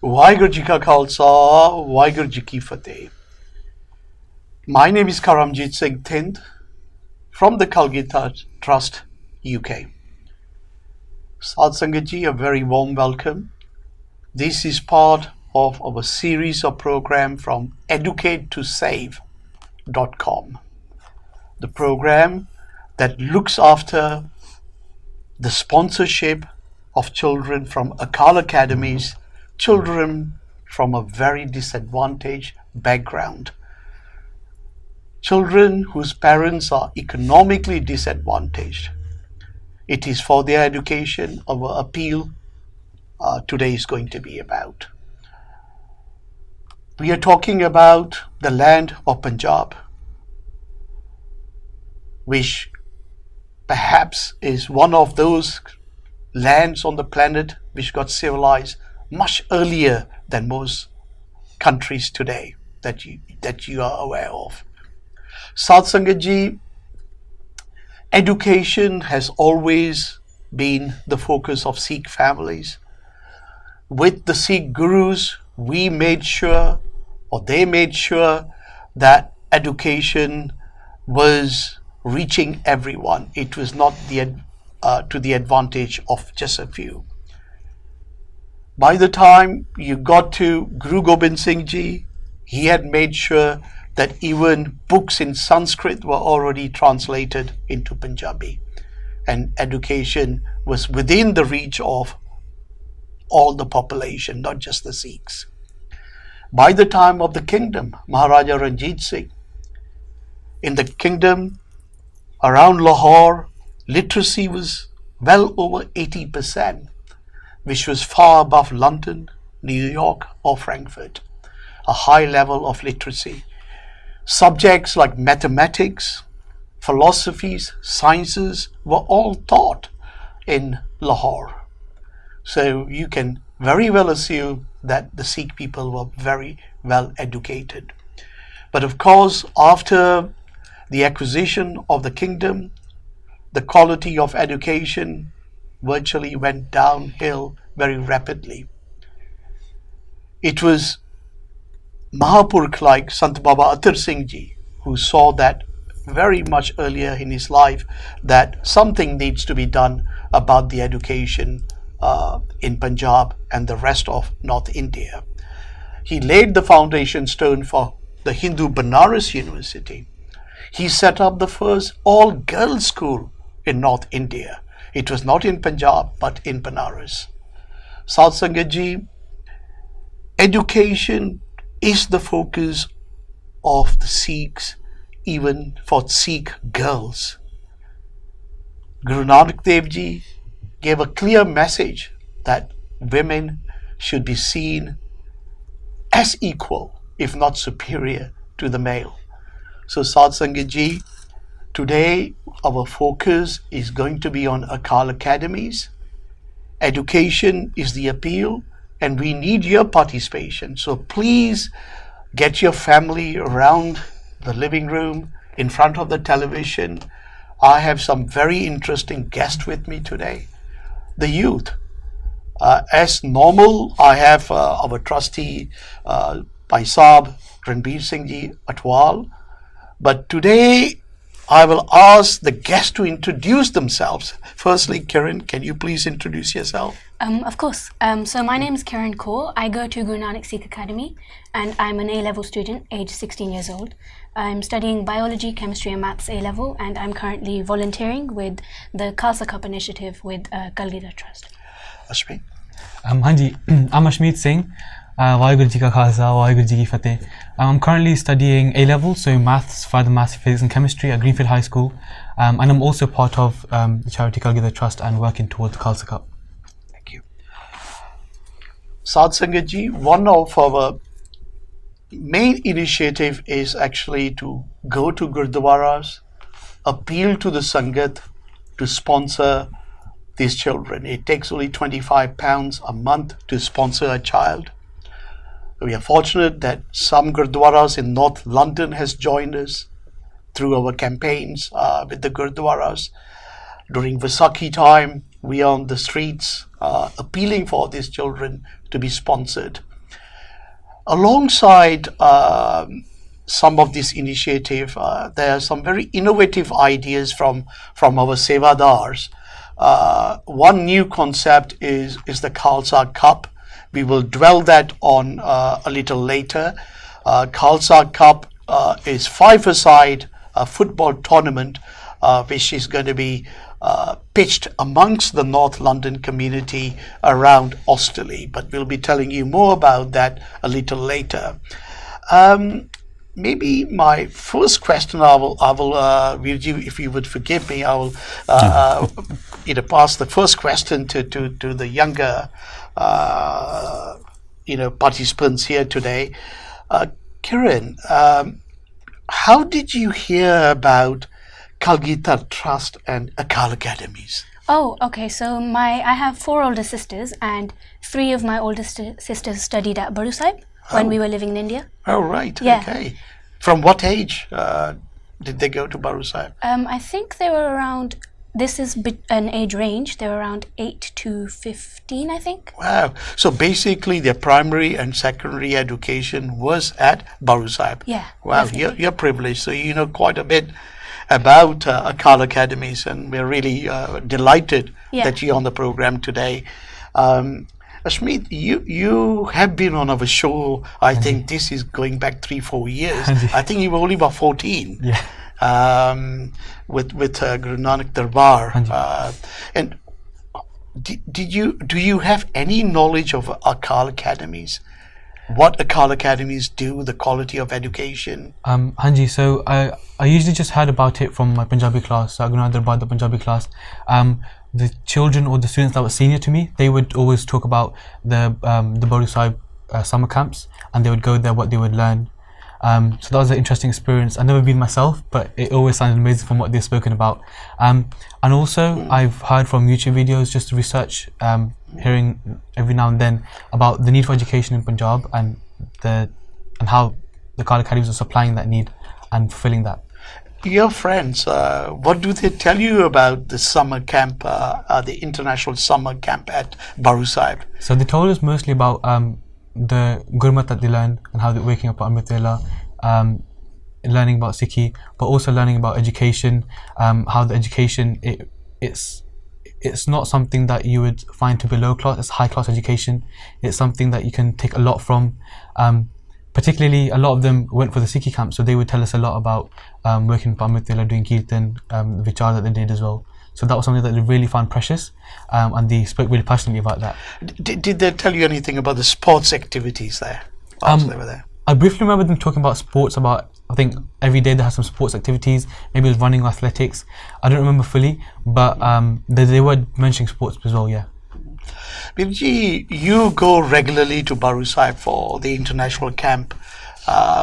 Waheguru Ji Ka Khalsa, Waheguru Ji Ki Fateh. My name is Karamjit Singh Thind from the Kalgita Trust, UK. Sadh Sangat Ji, a very warm welcome. This is part of our series of program from educatetosave.com, the program that looks after the sponsorship of children from Akal academies, children from a very disadvantaged background, children whose parents are economically disadvantaged. It is for their education our appeal today is going to be about. We are talking about the land of Punjab, which perhaps is one of those lands on the planet which got civilized much earlier than most countries today that you are aware of. Sadh Sangat Ji, education has always been the focus of Sikh families. With the Sikh gurus, they made sure that education was reaching everyone. It was not to the advantage of just a few. By the time you got to Guru Gobind Singh Ji, he had made sure that even books in Sanskrit were already translated into Punjabi, and education was within the reach of all the population, not just the Sikhs. By the time of the kingdom, Maharaja Ranjit Singh, in the kingdom around Lahore, literacy was well over 80%, which was far above London, New York or Frankfurt, a high level of literacy. Subjects like mathematics, philosophies, sciences were all taught in Lahore. So you can very well assume that the Sikh people were very well educated. But of course, after the acquisition of the kingdom, the quality of education virtually went downhill very rapidly. It was Mahapurkh like Sant Baba Atar Singh Ji who saw that very much earlier in his life that something needs to be done about the education in Punjab and the rest of North India. He laid the foundation stone for the Hindu Banaras University. He set up the first all-girls school in North India. It was not in Punjab, but in Banaras. Sadh Sangat Ji, education is the focus of the Sikhs, even for Sikh girls. Guru Nanak Dev Ji gave a clear message that women should be seen as equal, if not superior, to the male. So Sadh Sangat Ji, today our focus is going to be on Akal academies. Education is the appeal, and we need your participation. So please get your family around the living room, in front of the television. I have some very interesting guests with me today. The youth. As normal, I have our trustee, Bhai Saab Ranbir Singh Ji Atwal. But today, I will ask the guests to introduce themselves. Firstly, Kiran, can you please introduce yourself? Of course. So my name is Kiran Kaur. I go to Guru Nanak Sikh Academy and I'm an A-level student, aged 16 years old. I'm studying biology, chemistry and maths A-level, and I'm currently volunteering with the Khalsa Cup initiative with Kalgita Trust. Ashmi? Hanji, I'm Ashmeet Singh. Waheguru Ji Ka Khalsa, Waheguru Ji Ki Fateh. I'm currently studying A-level, so maths, further maths, physics and chemistry at Greenfield High School. And I'm also part of the charity Kalgita Trust and working towards the Khalsa Cup. Thank you. Sadh Sangat Ji, one of our main initiative is actually to go to Gurdwaras, appeal to the Sangat to sponsor these children. It takes only £25 a month to sponsor a child. We are fortunate that some Gurdwaras in North London has joined us through our campaigns with the Gurdwaras. During Vaisakhi time, we are on the streets appealing for these children to be sponsored. Alongside some of this initiative, there are some very innovative ideas from our Sevadars. One new concept is the Khalsa Cup. We will dwell that on a little later. Khalsa Cup is five-a-side football tournament which is going to be pitched amongst the North London community around Osterley. But we'll be telling you more about that a little later. Maybe my first question, Virji, if you would forgive me, I will pass the first question to the younger participants here today. Kiran, how did you hear about Kalgita Trust and Akal Academies? Oh, okay. So I have 4 older sisters, and 3 of my older sisters studied at Baru Sahib when we were living in India. Oh, right. Yeah. Okay. From what age did they go to Baru Sahib? I think they were around. This is an age range. They were around 8 to 15, I think. Wow. So basically, their primary and secondary education was at Baru Sahib. Yeah. Wow. You're privileged. So you know quite a bit about Akal Academies, and we're really delighted that you're on the program today. Ashmeet, you have been on our show. I think this is going back 3-4 years. I think you were only about 14. Yeah. With Guru Nanak Darbar. And do you have any knowledge of Akal Academies? What Akal Academies do, the quality of education? Hanji, so I usually just heard about it from my Punjabi class, Guru Nanak Darbar, the Punjabi class. The children or the students that were senior to me, they would always talk about the Baru Sahib summer camps, and they would go there, what they would learn. So that was an interesting experience. I've never been myself, but it always sounded amazing from what they've spoken about. And also, I've heard from YouTube videos, just research, hearing every now and then about the need for education in Punjab and how the Kala Academies are supplying that need and fulfilling that. Your friends, what do they tell you about the summer camp, the international summer camp at Baru Sahib? So they told us mostly about the Gurmat that they learn and how they're waking up at Amritela, learning about Sikhi, but also learning about education, how the education, it's not something that you would find to be low class, it's high class education. It's something that you can take a lot from. Particularly, a lot of them went for the Sikhi camp, so they would tell us a lot about working for Amritela, doing Kirtan, the Vichar that they did as well. So that was something that they really found precious, and they spoke really passionately about that. Did they tell you anything about the sports activities there whilst they were there? I briefly remember them talking about sports, I think every day they had some sports activities, maybe it was running or athletics. I don't remember fully, but they were mentioning sports as well, yeah. Virji, you go regularly to Baru Sahib for the international camp,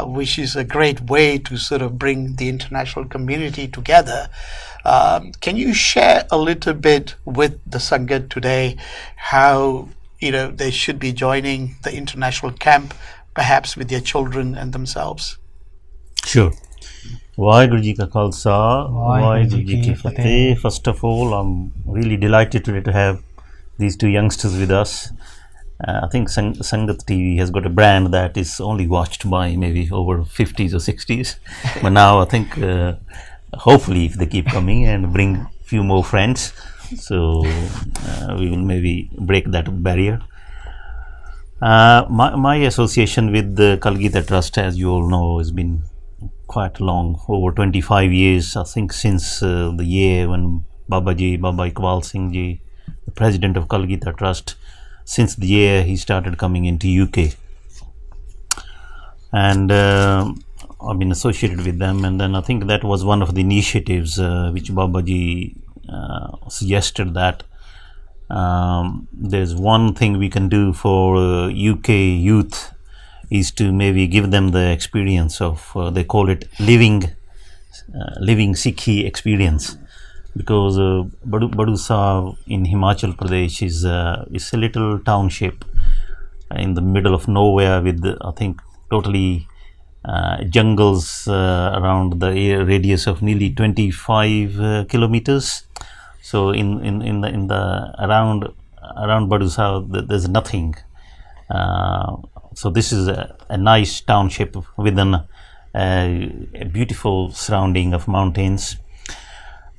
which is a great way to sort of bring the international community together. Can you share a little bit with the Sangat today how they should be joining the international camp, perhaps with their children and themselves? Sure. Vaheguru Ji Ka Khalsa, Vaheguru Ji Ki Fateh. First of all, I'm really delighted today to have these 2 youngsters with us. I think Sangat TV has got a brand that is only watched by maybe over 50s or 60s. But now I think hopefully if they keep coming and bring few more friends, so we will maybe break that barrier. My association with the Kalgita Trust, as you all know, has been quite long, over 25 years. I think since the year when Baba Iqbal Singh Ji, the president of Kalgita Trust, since the year he started coming into UK, and I've been associated with them. And then I think that was one of the initiatives which Babaji suggested, that there's one thing we can do for UK youth is to maybe give them the experience of they call it living Sikhi experience, because Baru Sahib in Himachal Pradesh is a little township in the middle of nowhere with I think totally jungles around the radius of nearly 25 kilometers. So in the around Baru Sahib there's nothing So this is a nice township within a beautiful surrounding of mountains,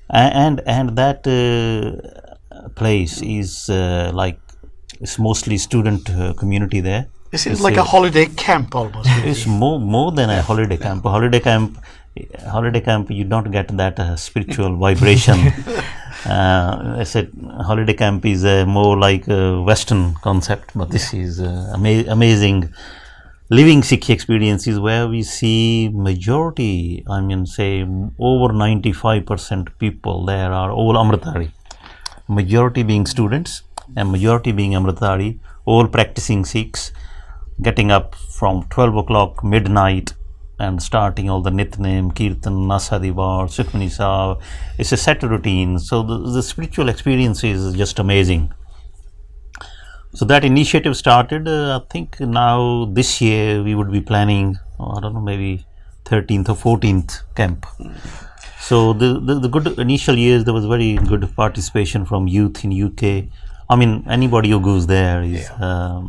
and that place is like it's mostly student community there. This is like a holiday camp almost. It's more than a holiday camp. Holiday camp, you don't get that spiritual vibration. I said holiday camp is more like a Western concept, but this is amazing living Sikh experiences where we see majority, I mean say over 95% people there are all Amritari. Majority being students and majority being Amritari, all practicing Sikhs, getting up from 12 o'clock midnight and starting all the Nitnem, Kirtan, Nasadivar, Sukhmani Sahib. It's a set routine. So the spiritual experience is just amazing. So that initiative started, I think now this year we would be planning, I don't know, maybe 13th or 14th camp. So the good initial years, there was very good participation from youth in UK. I mean, anybody who goes there is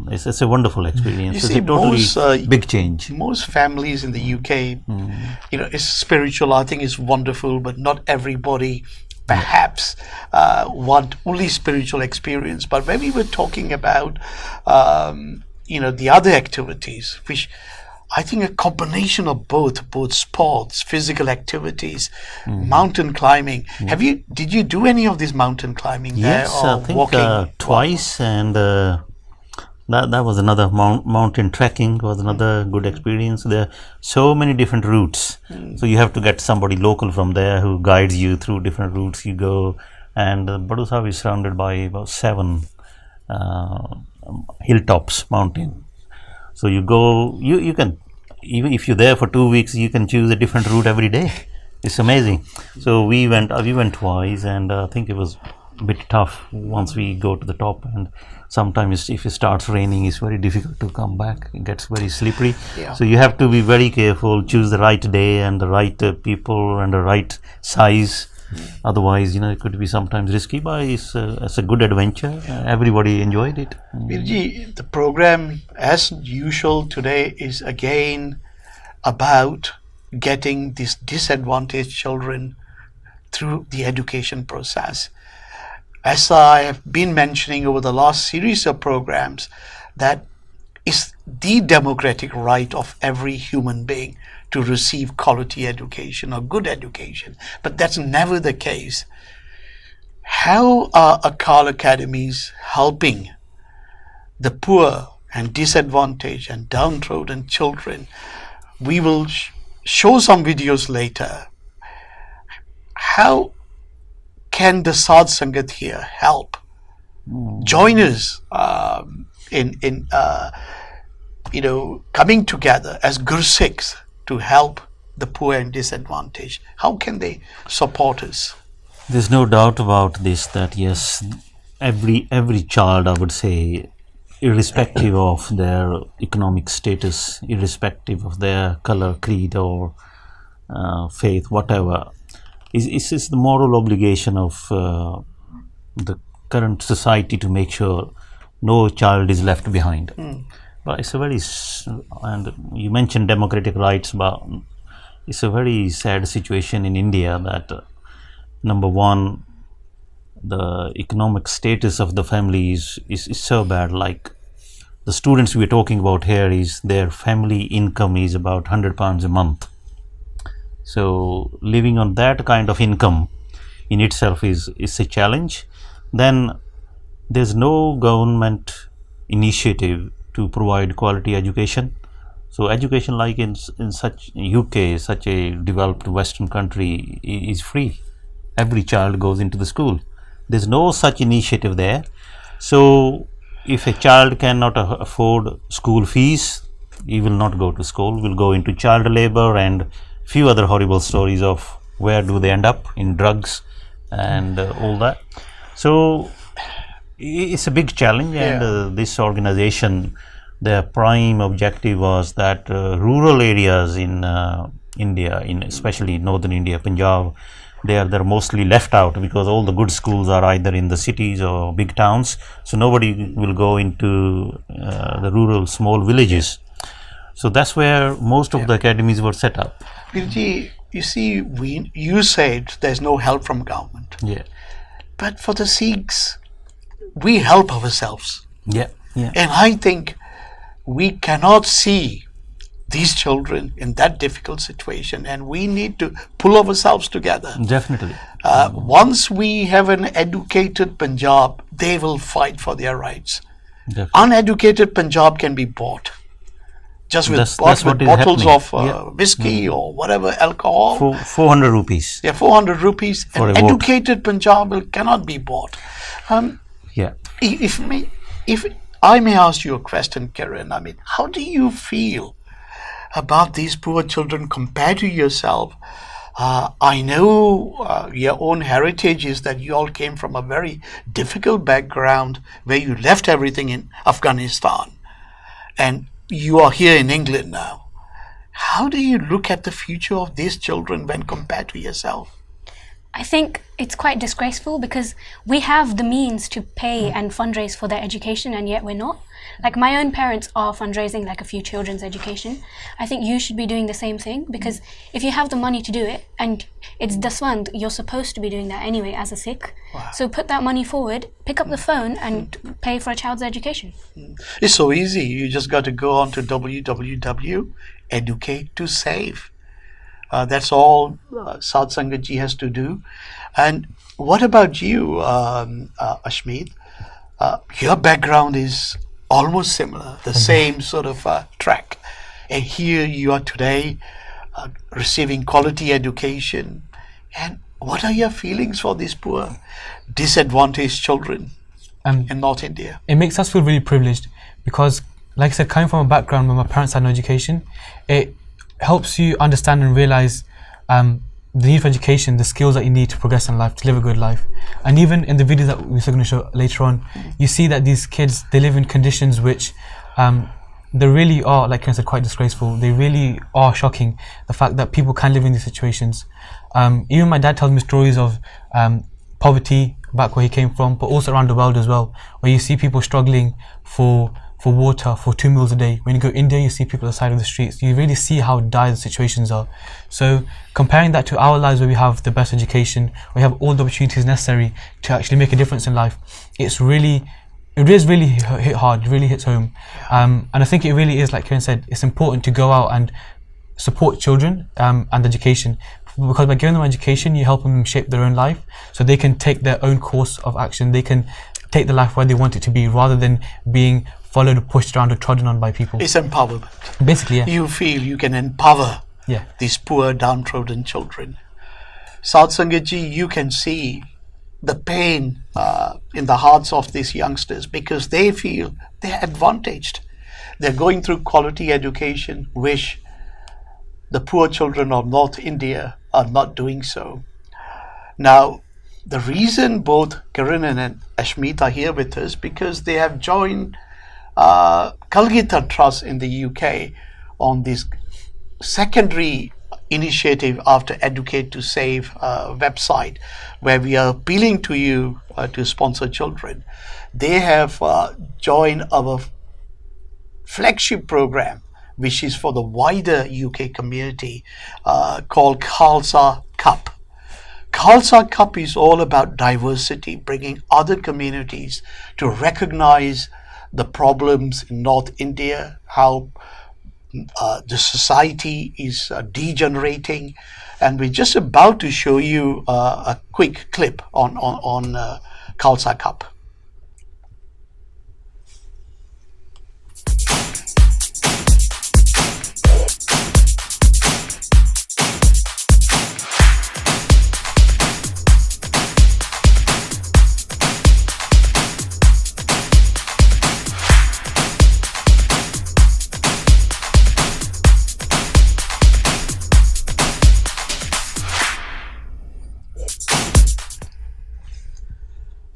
it's a wonderful experience. You it's see, a totally most, big change. Most families in the UK, you know, it's spiritual. I think it's wonderful, but not everybody perhaps want only spiritual experience. But when we were talking about, you know, the other activities, which I think a combination of both sports, physical activities, mountain climbing. Did you do any of this mountain climbing there? Yes, or I think walking? twice, and that was another mountain trekking was another good experience. There are so many different routes, so you have to get somebody local from there who guides you through different routes you go. And Badusahab is surrounded by about 7 hilltops mountain. So you go, you can, even if you're there for 2 weeks, you can choose a different route every day. It's amazing. So we went twice, and I think it was a bit tough once we go to the top. And sometimes if it starts raining, it's very difficult to come back. It gets very slippery. Yeah. So you have to be very careful, choose the right day and the right people and the right size. Otherwise, you know, it could be sometimes risky, but it's a good adventure. Everybody enjoyed it. Virji, the program, as usual today, is again about getting these disadvantaged children through the education process. As I have been mentioning over the last series of programs, that is the democratic right of every human being to receive quality education or good education, but that's never the case. How are Akal academies helping the poor and disadvantaged and downtrodden children? We will show some videos later. How can the Sadh Sangat here help? Join us in you know, coming together as Gursikhs to help the poor and disadvantaged. How can they support us? There's no doubt about this, that yes, every child, I would say, irrespective of their economic status, irrespective of their color, creed, or faith, whatever, is the moral obligation of the current society to make sure no child is left behind. But it's a very, and you mentioned democratic rights, but it's a very sad situation in India that number one, the economic status of the family is so bad. Like the students we're talking about here, is their family income is about £100 a month. So living on that kind of income in itself is a challenge. Then there's no government initiative to provide quality education. So education, like in such UK, such a developed Western country, is free. Every child goes into the school. There's no such initiative there. So if a child cannot afford school fees, he will not go to school, will go into child labor and few other horrible stories of where do they end up, in drugs and all that. So it's a big challenge, and this organization, their prime objective was that rural areas in India, in especially northern India, Punjab, they're mostly left out because all the good schools are either in the cities or big towns, so nobody will go into the rural small villages. So that's where most of the academies were set up. Virji, you see, you said there's no help from government. Yeah. But for the Sikhs, we help ourselves. Yeah. Yeah. And I think we cannot see these children in that difficult situation, and we need to pull ourselves together. Definitely. Once we have an educated Punjab, they will fight for their rights. Definitely. Uneducated Punjab can be bought. Just with, That's what is bottles happening. of whiskey or whatever alcohol. For 400 rupees. Yeah, 400 rupees. For An a vote. educated Punjab cannot be bought. Yeah. If I may ask you a question, Kiran, I mean, how do you feel about these poor children compared to yourself? I know your own heritage is that you all came from a very difficult background where you left everything in Afghanistan and you are here in England now. How do you look at the future of these children when compared to yourself? I think it's quite disgraceful because we have the means to pay and fundraise for their education, and yet we're not. Like, my own parents are fundraising like a few children's education. I think you should be doing the same thing, because if you have the money to do it, and it's daswand, you're supposed to be doing that anyway as a Sikh. Wow. So put that money forward, pick up the phone and pay for a child's education. It's so easy. You just got to go on to Educate to Save. That's all Sadh Sangat ji has to do. And what about you, Ashmeet? Your background is almost similar, the same sort of track. And here you are today receiving quality education. And what are your feelings for these poor, disadvantaged children in North India? It makes us feel really privileged because, like I said, coming from a background where my parents had no education, it helps you understand and realize the need for education, the skills that you need to progress in life, to live a good life. And even in the videos that we're going to show later on, you see that these kids, they live in conditions which they really are, like Karen said, quite disgraceful. They really are shocking, the fact that people can live in these situations. Even my dad tells me stories of poverty back where he came from, but also around the world as well, where you see people struggling for water, for 2 meals a day. When you go to India, you see people at the side of the streets. You really see how dire the situations are. So comparing that to our lives, where we have the best education, we have all the opportunities necessary to actually make a difference in life, it is really hit hard. It really hits home. And I think it really is, like Karen said, it's important to go out and support children and education, because by giving them education, you're helping them shape their own life, so they can take their own course of action. They can take the life where they want it to be, rather than being followed or pushed around or trodden on by people. It's empowerment. Basically, yeah. You feel you can empower these poor downtrodden children. Sadh Sangat ji, you can see the pain in the hearts of these youngsters because they feel they're advantaged. They're going through quality education, which the poor children of North India are not doing so. Now, the reason both Kiran and Ashmeet are here with us because they have joined Kalgita Trust in the UK on this secondary initiative after Educate to Save website, where we are appealing to you to sponsor children. They have joined our flagship program, which is for the wider UK community, called Khalsa Cup. Khalsa Cup is all about diversity, bringing other communities to recognize the problems in North India, how the society is degenerating, and we're just about to show you a quick clip on Khalsa Cup.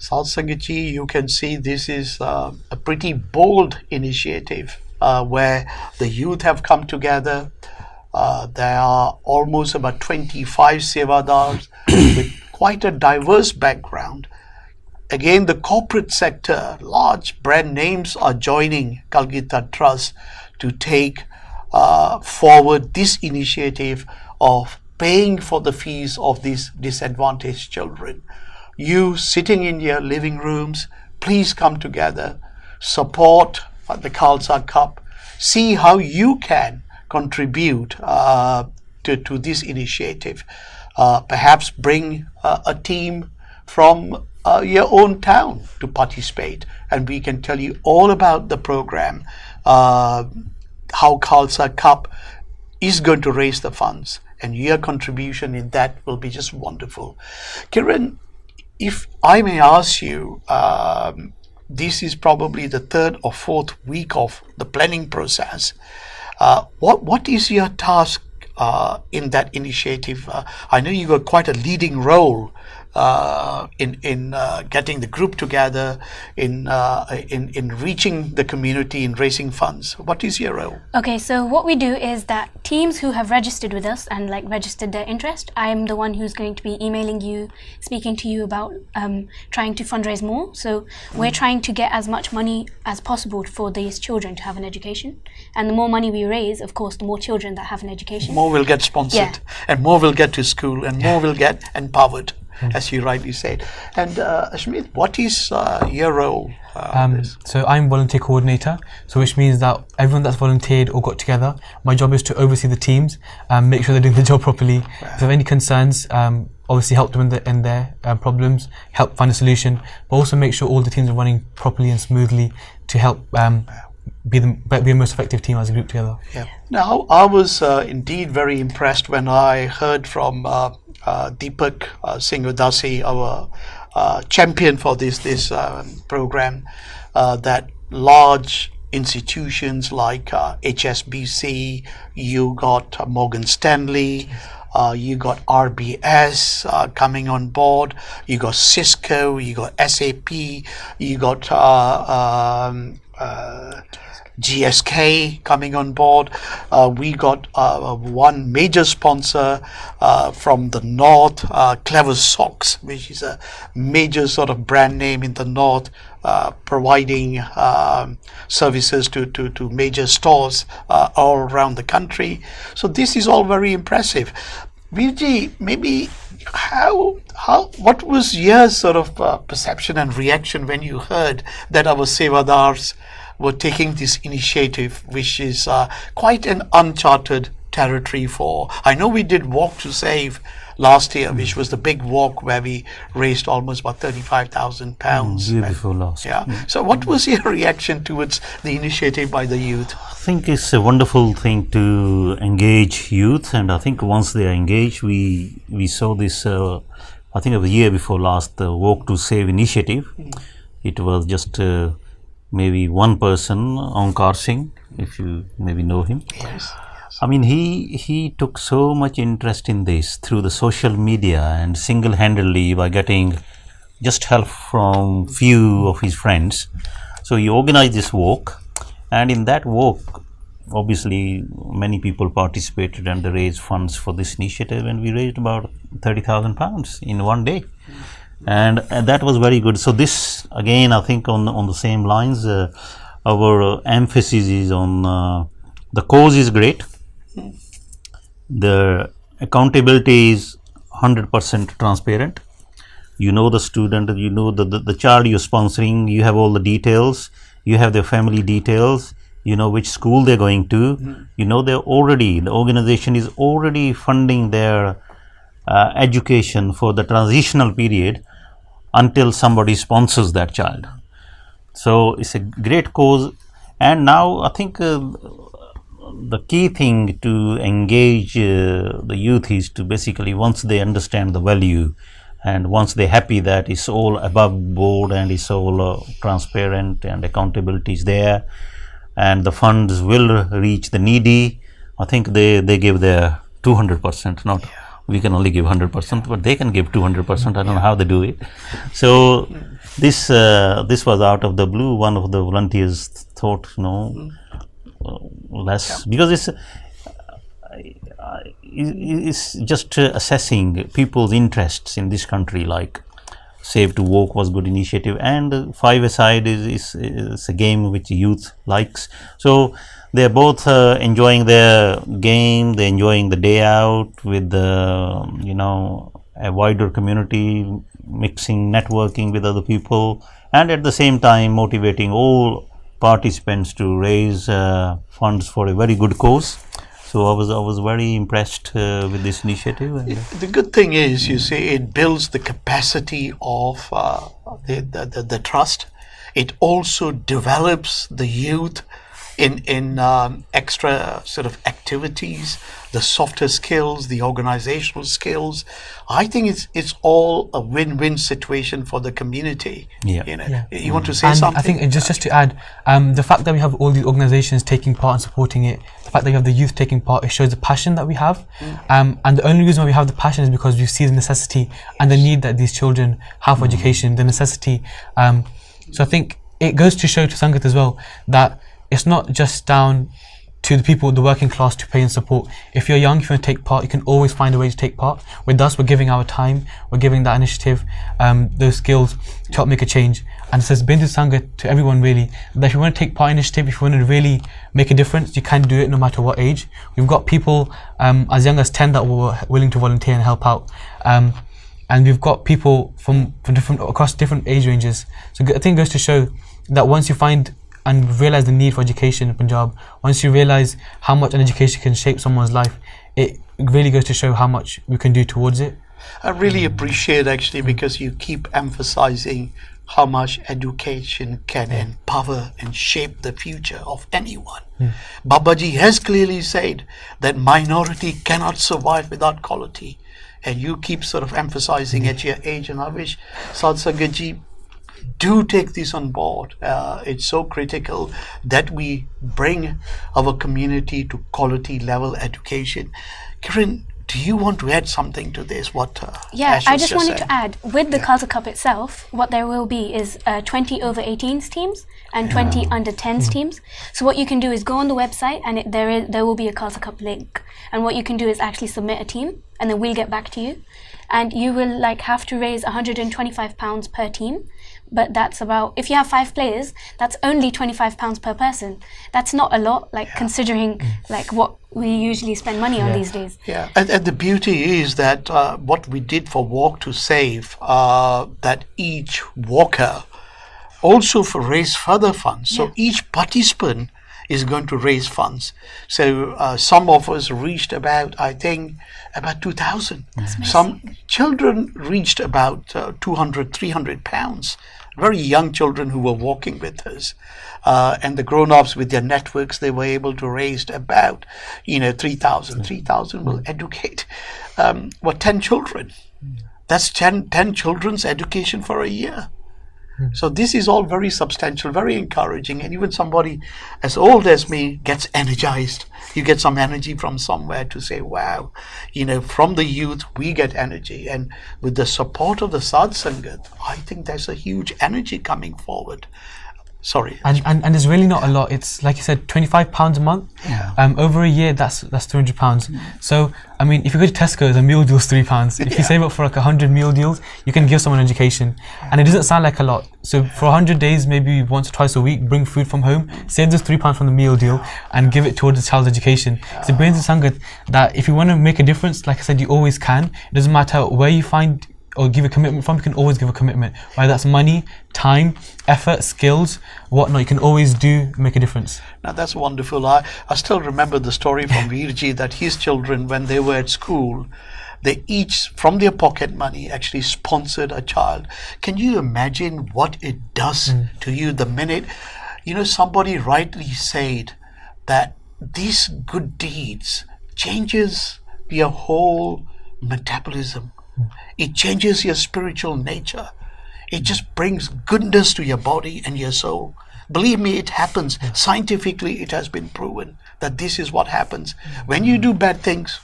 Sadh Sangat ji, you can see this is a pretty bold initiative where the youth have come together. There are almost about 25 sevadars with quite a diverse background. Again, the corporate sector, large brand names are joining Kalgita Trust to take forward this initiative of paying for the fees of these disadvantaged children. You sitting in your living rooms, please come together, support the Khalsa Cup, see how you can contribute to this initiative. Perhaps bring a team from your own town to participate, and we can tell you all about the program, how Khalsa Cup is going to raise the funds, and your contribution in that will be just wonderful. Kiran, if I may ask you, this is probably the third or fourth week of the planning process. What is your task in that initiative? I know you got quite a leading role in getting the group together, in reaching the community, in raising funds. What is your role? Okay, so what we do is that teams who have registered with us and registered their interest, I am the one who's going to be emailing you, speaking to you about trying to fundraise more. So we're trying to get as much money as possible for these children to have an education. And the more money we raise, of course, the more children that have an education. More will get sponsored, and more will get to school, and more will get empowered, as you rightly said. And Ashmit, what is your role? So I'm volunteer coordinator, so which means that everyone that's volunteered or got together, my job is to oversee the teams, make sure they're doing the job properly. If they have any concerns, obviously help them in their problems, help find a solution, but also make sure all the teams are running properly and smoothly to help be a most effective team as a group together. Yeah. Now, I was indeed very impressed when I heard from Deepak Singhodasi, our champion for this program, that large institutions like HSBC, you got Morgan Stanley, you got RBS coming on board, you got Cisco, you got SAP, you got GSK coming on board. We got one major sponsor from the north, Clever Socks, which is a major sort of brand name in the north, providing services to major stores all around the country. So this is all very impressive. Virji, maybe what was your sort of perception and reaction when you heard that our Sevadars were taking this initiative, which is quite an uncharted territory for? I know we did Walk to Save last year, which was the big walk where we raised almost about £35,000. Year before last. Yeah. So what was your reaction towards the initiative by the youth? I think it's a wonderful thing to engage youth, and I think once they are engaged, we saw this, I think of the year before last, the Walk to Save initiative. It was just maybe one person, Onkar Singh, if you maybe know him. Yes. I mean, he took so much interest in this through the social media, and single-handedly by getting just help from few of his friends. So he organized this walk, and in that walk, obviously many people participated and they raised funds for this initiative, and we raised about £30,000 in one day. And that was very good. So this again, I think on the same lines, our emphasis is on the cause is great, the accountability is 100% transparent. You know the student, you know the child you're sponsoring, you have all the details, you have their family details, you know which school they're going to, you know the organization is already funding their education for the transitional period until somebody sponsors that child. So it's a great cause, and now I think the key thing to engage the youth is to basically, once they understand the value and once they're happy that it's all above board and it's all transparent and accountability is there and the funds will reach the needy, I think they give their 200%, not we can only give 100%, but they can give 200%. I don't know how they do it. So this was out of the blue. One of the volunteers thought, let's, because it's, is just assessing people's interests in this country, like Save to Walk was good initiative, and Five-a-Side is a game which youth likes. So they're both enjoying their game, they're enjoying the day out with the, a wider community, mixing, networking with other people, and at the same time motivating all participants to raise funds for a very good cause. So I was very impressed with this initiative. And the good thing is, you see, it builds the capacity of the trust. It also develops the youth in extra sort of activities, the softer skills, the organizational skills. I think it's all a win-win situation for the community. You want to say and something? I think just to add, the fact that we have all these organizations taking part and supporting it, the fact that you have the youth taking part, it shows the passion that we have. And the only reason why we have the passion is because we see the necessity and the need that these children have for education, the necessity. So I think it goes to show to Sangat as well that it's not just down to the people, the working class, to pay and support. If you're young, if you want to take part, you can always find a way to take part. With us, we're giving our time, we're giving that initiative, those skills to help make a change. And it says Bindu Sangat to everyone really, that if you want to take part in initiative, if you want to really make a difference, you can do it no matter what age. We've got people as young as 10 that were willing to volunteer and help out. And we've got people from different across different age ranges. So I think it goes to show that once you find and realize the need for education in Punjab, once you realize how much an education can shape someone's life, it really goes to show how much we can do towards it. I really appreciate actually, because you keep emphasizing how much education can empower and shape the future of anyone. Babaji has clearly said that minority cannot survive without quality, and you keep sort of emphasizing at your age, and I wish Sad Sangat ji do take this on board. It's so critical that we bring our community to quality level education. Kiran, do you want to add something to this? Yeah, Ash I has just wanted said? to add, with the Khalsa Cup itself, what there will be is 20 over 18s teams and 20 under 10s teams. So what you can do is go on the website, and there will be a Khalsa Cup link. And what you can do is actually submit a team, and then we'll get back to you. And you will have to raise £125 per team. But that's about, if you have 5 players, that's only £25 per person. That's not a lot, considering what we usually spend money on these days. Yeah, and the beauty is that what we did for Walk to Save, that each walker also raise further funds. So each participant is going to raise funds. So some of us reached about 2,000. Some children reached about 200, 300 pounds. Very young children who were walking with us. And the grown-ups with their networks, they were able to raise about 3,000. 3,000 will educate 10 children. That's 10 children's education for a year. So this is all very substantial, very encouraging, and even somebody as old as me gets energized. You get some energy from somewhere to say, wow, from the youth we get energy, and with the support of the Sad Sangat, I think there's a huge energy coming forward. Sorry. And it's really not a lot. It's like you said, £25 a month. Over a year, that's £300. So I mean, if you go to Tesco's, a meal deal's £3. If you save up for 100 meal deals, you can give someone education, and it doesn't sound like a lot. So for 100 days, maybe once or twice a week, bring food from home, save those £3 from the meal deal, and give it towards the child's education. So it brings the Sangat that if you want to make a difference, like I said, you always can. It doesn't matter where you find or give a commitment from, you can always give a commitment, whether that's money, time, effort, skills, whatnot. You can always make a difference. Now that's wonderful. I still remember the story from Veerji that his children, when they were at school, they each from their pocket money actually sponsored a child. Can you imagine what it does to you the minute, somebody rightly said that these good deeds changes your whole metabolism. It changes your spiritual nature. It just brings goodness to your body and your soul. Believe me, it happens. Scientifically, it has been proven that this is what happens. When you do bad things,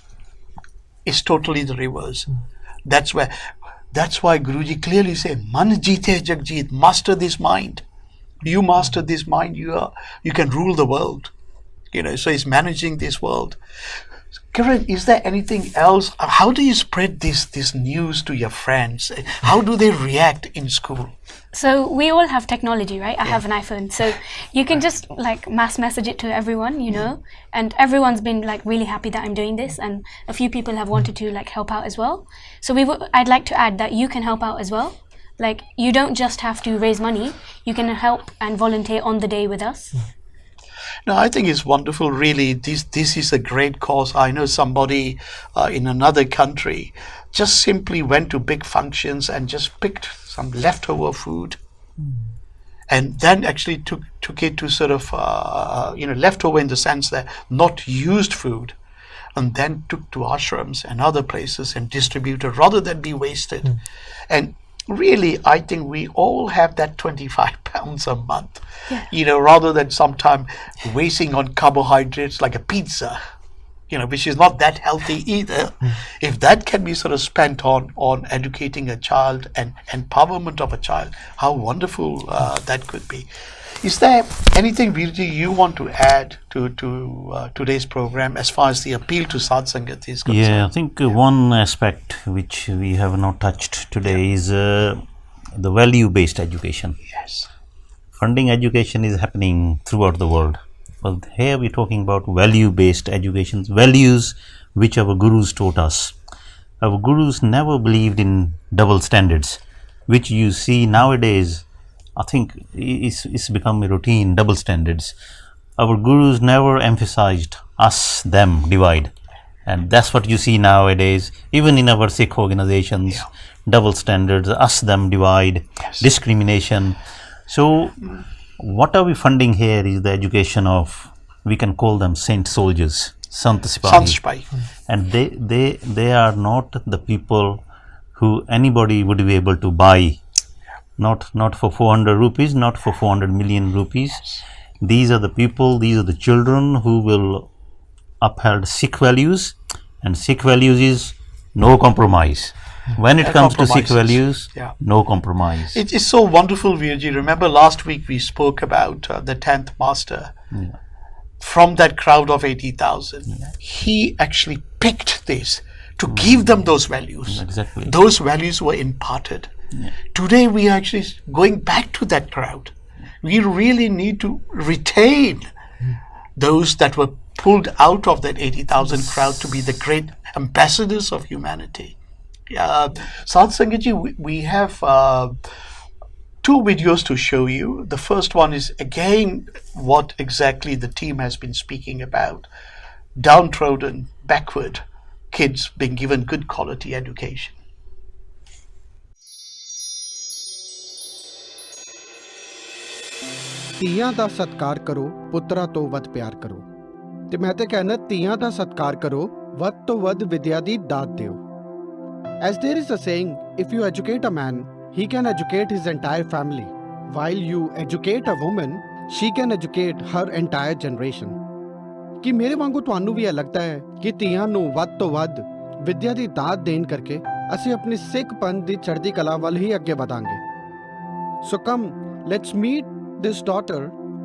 it's totally the reverse. That's why Guruji clearly said, Man jeete Jagjit, master this mind. You master this mind, you can rule the world. So he's managing this world. Kiran, is there anything else? How do you spread this news to your friends? How do they react in school? So we all have technology, right? I have an iPhone, so you can just like mass message it to everyone, you know, and everyone's been like really happy that I'm doing this, and a few people have wanted to like help out as well. So I'd like to add that you can help out as well. Like, you don't just have to raise money, you can help and volunteer on the day with us. No, I think it's wonderful, really. This is a great cause. I know somebody in another country just simply went to big functions and just picked some leftover food and then actually took it to sort of, leftover in the sense that not used food, and then took to ashrams and other places and distributed rather than be wasted. And really, I think we all have that 25 pounds a month, rather than sometime wasting on carbohydrates like a pizza, which is not that healthy either. If that can be sort of spent on educating a child and empowerment of a child, how wonderful that could be. Is there anything, Virji, you want to add to today's program as far as the appeal to Sadh Sangat is concerned? Yeah, I think one aspect which we have not touched today is the value-based education. Yes. Funding education is happening throughout the world. But here we're talking about value-based education, values which our gurus taught us. Our gurus never believed in double standards, which you see nowadays. I think it's become a routine, double standards. Our gurus never emphasized us, them, divide. And that's what you see nowadays, even in our Sikh organizations, double standards, us, them, divide, discrimination. So what are we funding here is the education of, we can call them saint soldiers, Sant Sipahi. And they are not the people who anybody would be able to buy. Not for 400 rupees, not for 400 million rupees. These are the people, these are the children who will uphold Sikh values, and Sikh values is no compromise. When it comes to Sikh values, no compromise. It is so wonderful, Virji. Remember last week we spoke about the 10th master. From that crowd of 80,000, he actually picked this to give them those values. Exactly. Those values were imparted. Today we are actually going back to that crowd. We really need to retain those that were pulled out of that 80,000 crowd to be the great ambassadors of humanity. Sadh Sangatji, we have 2 videos to show you. The first one is again what exactly the team has been speaking about. Downtrodden, backward kids being given good quality education. ਧੀਆਂ ਦਾ ਸਤਿਕਾਰ ਕਰੋ, ਪੁੱਤਰਾਂ ਤੋਂ ਵੱਧ ਪਿਆਰ ਕਰੋ। ਤੇ ਮੈਂ ਤੇ ਕਹਿੰਦਾ ਧੀਆਂ ਦਾ ਸਤਿਕਾਰ ਕਰੋ, ਵੱਧ ਤੋਂ ਵੱਧ ਵਿਦਿਆ ਦੀ ਦਾਤ ਦਿਓ। As there is a saying, if you educate a man, he can educate his entire family. While you educate a woman, she can educate her entire generation. ਕਿ ਮੇਰੇ ਵਾਂਗੂ ਤੁਹਾਨੂੰ ਵੀ ਇਹ ਲੱਗਦਾ ਹੈ ਕਿ ਧੀਆਂ ਨੂੰ ਵੱਧ ਤੋਂ ਵੱਧ ਵਿਦਿਆ ਦੀ ਦਾਤ ਦੇਣ ਕਰਕੇ ਅਸੀਂ ਆਪਣੀ ਸਿੱਖ ਪੰਥ ਦੀ ਚੜ੍ਹਦੀ ਕਲਾ ਵੱਲ ਹੀ ਅੱਗੇ ਵਧਾਂਗੇ। So come, let's meet this daughter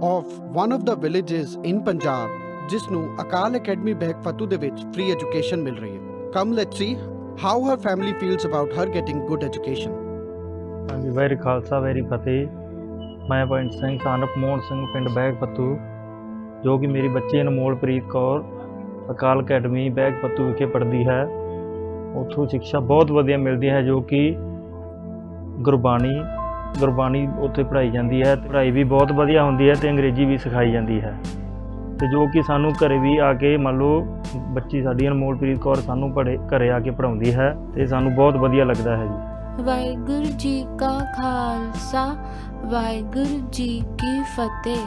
of one of the villages in Punjab, ਜਿਸ ਨੂੰ ਅਕਾਲ ਅਕੈਡਮੀ ਬੈਗ ਫਤੂ ਦੇ ਵਿੱਚ free education ਮਿਲ ਰਹੀ ਹੈ। Come, let's see how her family feels about her getting good education. ਹਾਂਜੀ, ਵਾਹਿਗੁਰੂ ਖਾਲਸਾ ਵਾਹਿਗੁਰੂ ਫਤਿਹ। ਮੈਂ ਪੰਜ ਸਿੰਘ ਸਾਨਪ ਮੋਹਨ ਸਿੰਘ ਪਿੰਡ ਬੈਗ ਫਤੂ, ਜੋ ਕਿ ਮੇਰੀ ਬੱਚੀ ਅਨਮੋਲਪ੍ਰੀਤ ਕੌਰ ਅਕਾਲ ਅਕੈਡਮੀ ਬੈਗ ਫਤੂ ਵਿਖੇ ਪੜ੍ਹਦੀ ਹੈ। ਉੱਥੋਂ ਸਿੱਖਿਆ ਬਹੁਤ ਵਧੀਆ ਮਿਲਦੀ ਹੈ, ਜੋ ਕਿ ਗੁਰਬਾਣੀ ਉੱਥੇ ਪੜ੍ਹਾਈ ਜਾਂਦੀ ਹੈ। ਪੜ੍ਹਾਈ ਵੀ ਬਹੁਤ ਵਧੀਆ ਹੁੰਦੀ ਹੈ ਅਤੇ ਅੰਗਰੇਜ਼ੀ ਵੀ ਸਿਖਾਈ ਜਾਂਦੀ ਹੈ। ਅਤੇ ਜੋ ਕਿ ਸਾਨੂੰ ਘਰੇ ਵੀ ਆ ਕੇ ਮੰਨ ਲਓ ਬੱਚੀ ਸਾਡੀ ਅਨਮੋਲਪ੍ਰੀਤ ਕੌਰ ਸਾਨੂੰ ਘਰੇ ਆ ਕੇ ਪੜ੍ਹਾਉਂਦੀ ਹੈ ਅਤੇ ਸਾਨੂੰ ਬਹੁਤ ਵਧੀਆ ਲੱਗਦਾ ਹੈ ਜੀ। ਵਾਹਿਗੁਰੂ ਜੀ ਕਾ ਖਾਲਸਾ, ਵਾਹਿਗੁਰੂ ਜੀ ਕੀ ਫਤਿਹ।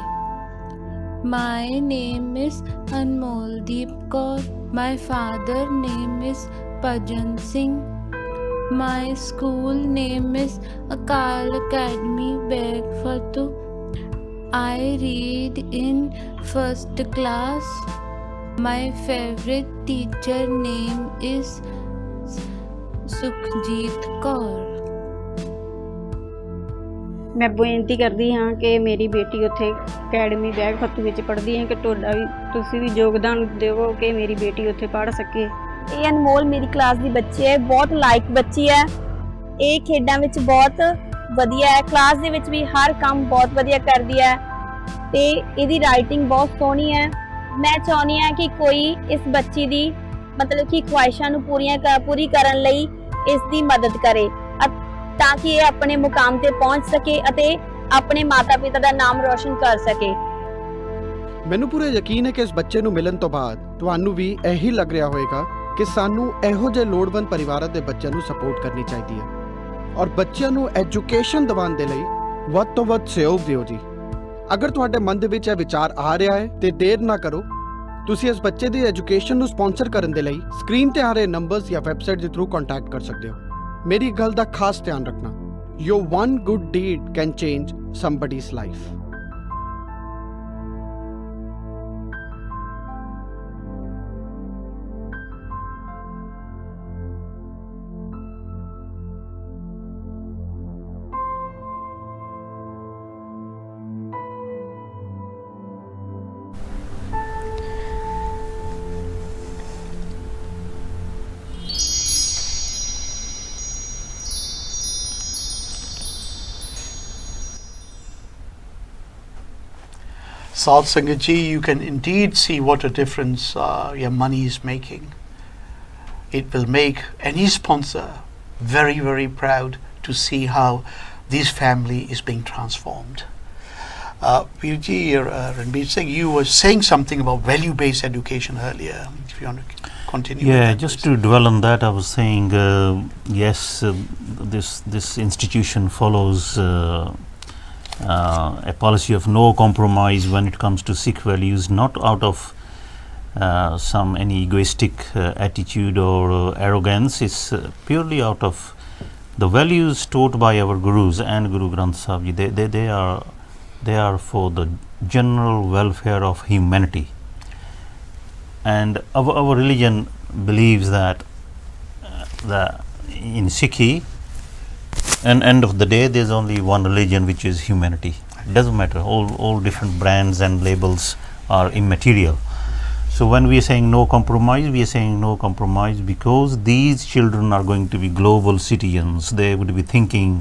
My name is Anmoldeep Kaur. My father name is Pajan Singh. My school name is Akal Academy Beg Fatu. I read in first class. My favorite teacher name is Sukhjeet Kaur. ਮੈਂ ਬੇਨਤੀ ਕਰਦੀ ਹਾਂ ਕਿ ਮੇਰੀ ਬੇਟੀ ਉੱਥੇ academy bag Fattu ਵਿੱਚ ਪੜ੍ਹਦੀ ਹੈ ਕਿ ਤੁਹਾਡਾ ਵੀ ਤੁਸੀਂ ਵੀ ਯੋਗਦਾਨ ਦਿਓ ਕਿ ਮੇਰੀ ਬੇਟੀ ਉੱਥੇ ਪੜ੍ਹ ਸਕੇ। ਇਹ ਅਨਮੋਲ ਮੇਰੀ ਕਲਾਸ ਦੀ ਬੱਚੀ ਹੈ, ਬਹੁਤ ਲਾਇਕ ਬੱਚੀ ਹੈ। ਇਹ ਖੇਡਾਂ ਵਿੱਚ ਬਹੁਤ ਵਧੀਆ ਹੈ, ਕਲਾਸ ਦੇ ਵਿੱਚ ਵੀ ਹਰ ਕੰਮ ਬਹੁਤ ਵਧੀਆ ਕਰਦੀ ਹੈ ਤੇ ਇਹਦੀ ਰਾਈਟਿੰਗ ਬਹੁਤ ਸੋਹਣੀ ਹੈ। ਮੈਂ ਚਾਹੁੰਦੀ ਹਾਂ ਕਿ ਕੋਈ ਇਸ ਬੱਚੀ ਦੀ ਮਤਲਬ ਕਿ ਖੁਆਇਸ਼ਾਂ ਨੂੰ ਪੂਰੀ ਕਰਨ ਲਈ ਇਸ ਦੀ ਮਦਦ ਕਰੇ ਤਾਂ ਕਿ ਇਹ ਆਪਣੇ ਮੁਕਾਮ ਤੇ ਪਹੁੰਚ ਸਕੇ ਅਤੇ ਆਪਣੇ ਮਾਤਾ-ਪਿਤਾ ਦਾ ਨਾਮ ਰੋਸ਼ਨ ਕਰ ਸਕੇ। ਮੈਨੂੰ ਪੂਰਾ ਯਕੀਨ ਹੈ ਕਿ ਇਸ ਬੱਚੇ ਨੂੰ ਮਿਲਣ ਤੋਂ ਬਾਅਦ ਤੁਹਾਨੂੰ ਵੀ ਇਹੀ ਲੱਗ ਰਿਹਾ ਹੋਵੇਗਾ ਕਿ ਸਾਨੂੰ ਇਹੋ ਜਿਹੇ ਲੋੜਵੰਦ ਪਰਿਵਾਰਾਂ ਦੇ ਬੱਚਿਆਂ ਨੂੰ ਸਪੋਰਟ ਕਰਨੀ ਚਾਹੀਦੀ ਹੈ ਔਰ ਬੱਚਿਆਂ ਨੂੰ ਐਜੂਕੇਸ਼ਨ ਦਿਵਾਉਣ ਦੇ ਲਈ ਵੱਧ ਤੋਂ ਵੱਧ ਸਹਿਯੋਗ ਦਿਓ ਜੀ। ਅਗਰ ਤੁਹਾਡੇ ਮਨ ਦੇ ਵਿੱਚ ਇਹ ਵਿਚਾਰ ਆ ਰਿਹਾ ਹੈ ਤੇ ਦੇਰ ਨਾ ਕਰੋ, ਤੁਸੀਂ ਇਸ ਬੱਚੇ ਦੀ ਐਜੂਕੇਸ਼ਨ ਨੂੰ ਸਪਾਂਸਰ ਕਰਨ ਦੇ ਲਈ ਸਕਰੀਨ ਤੇ ਆ ਰਹੇ ਨੰਬਰਸ ਜਾਂ ਵੈਬਸਾਈਟ ਦੇ ਥਰੂ ਕੰਟੈਕਟ ਕਰ ਸਕਦੇ ਹੋ। ਮੇਰੀ ਗੱਲ ਦਾ ਖਾਸ ਧਿਆਨ ਰੱਖਣਾ, your one good deed can change somebody's life. Saad Sangat ji, you can indeed see what a difference your money is making. It will make any sponsor very, very proud to see how this family is being transformed. Virji, Ranbir Singh, you were saying something about value-based education earlier. If you want to continue. Yeah, with that, just to dwell on that, I was saying, yes, this institution follows a policy of no compromise when it comes to Sikh values, not out of any egoistic attitude or arrogance. It's purely out of the values taught by our gurus and Guru Granth Sahib Ji. They are for the general welfare of humanity, and our religion believes that in Sikhi, and end of the day, there's only one religion, which is humanity. It doesn't matter, all different brands and labels are immaterial. So when we are saying no compromise, we are saying no compromise because these children are going to be global citizens. They would be thinking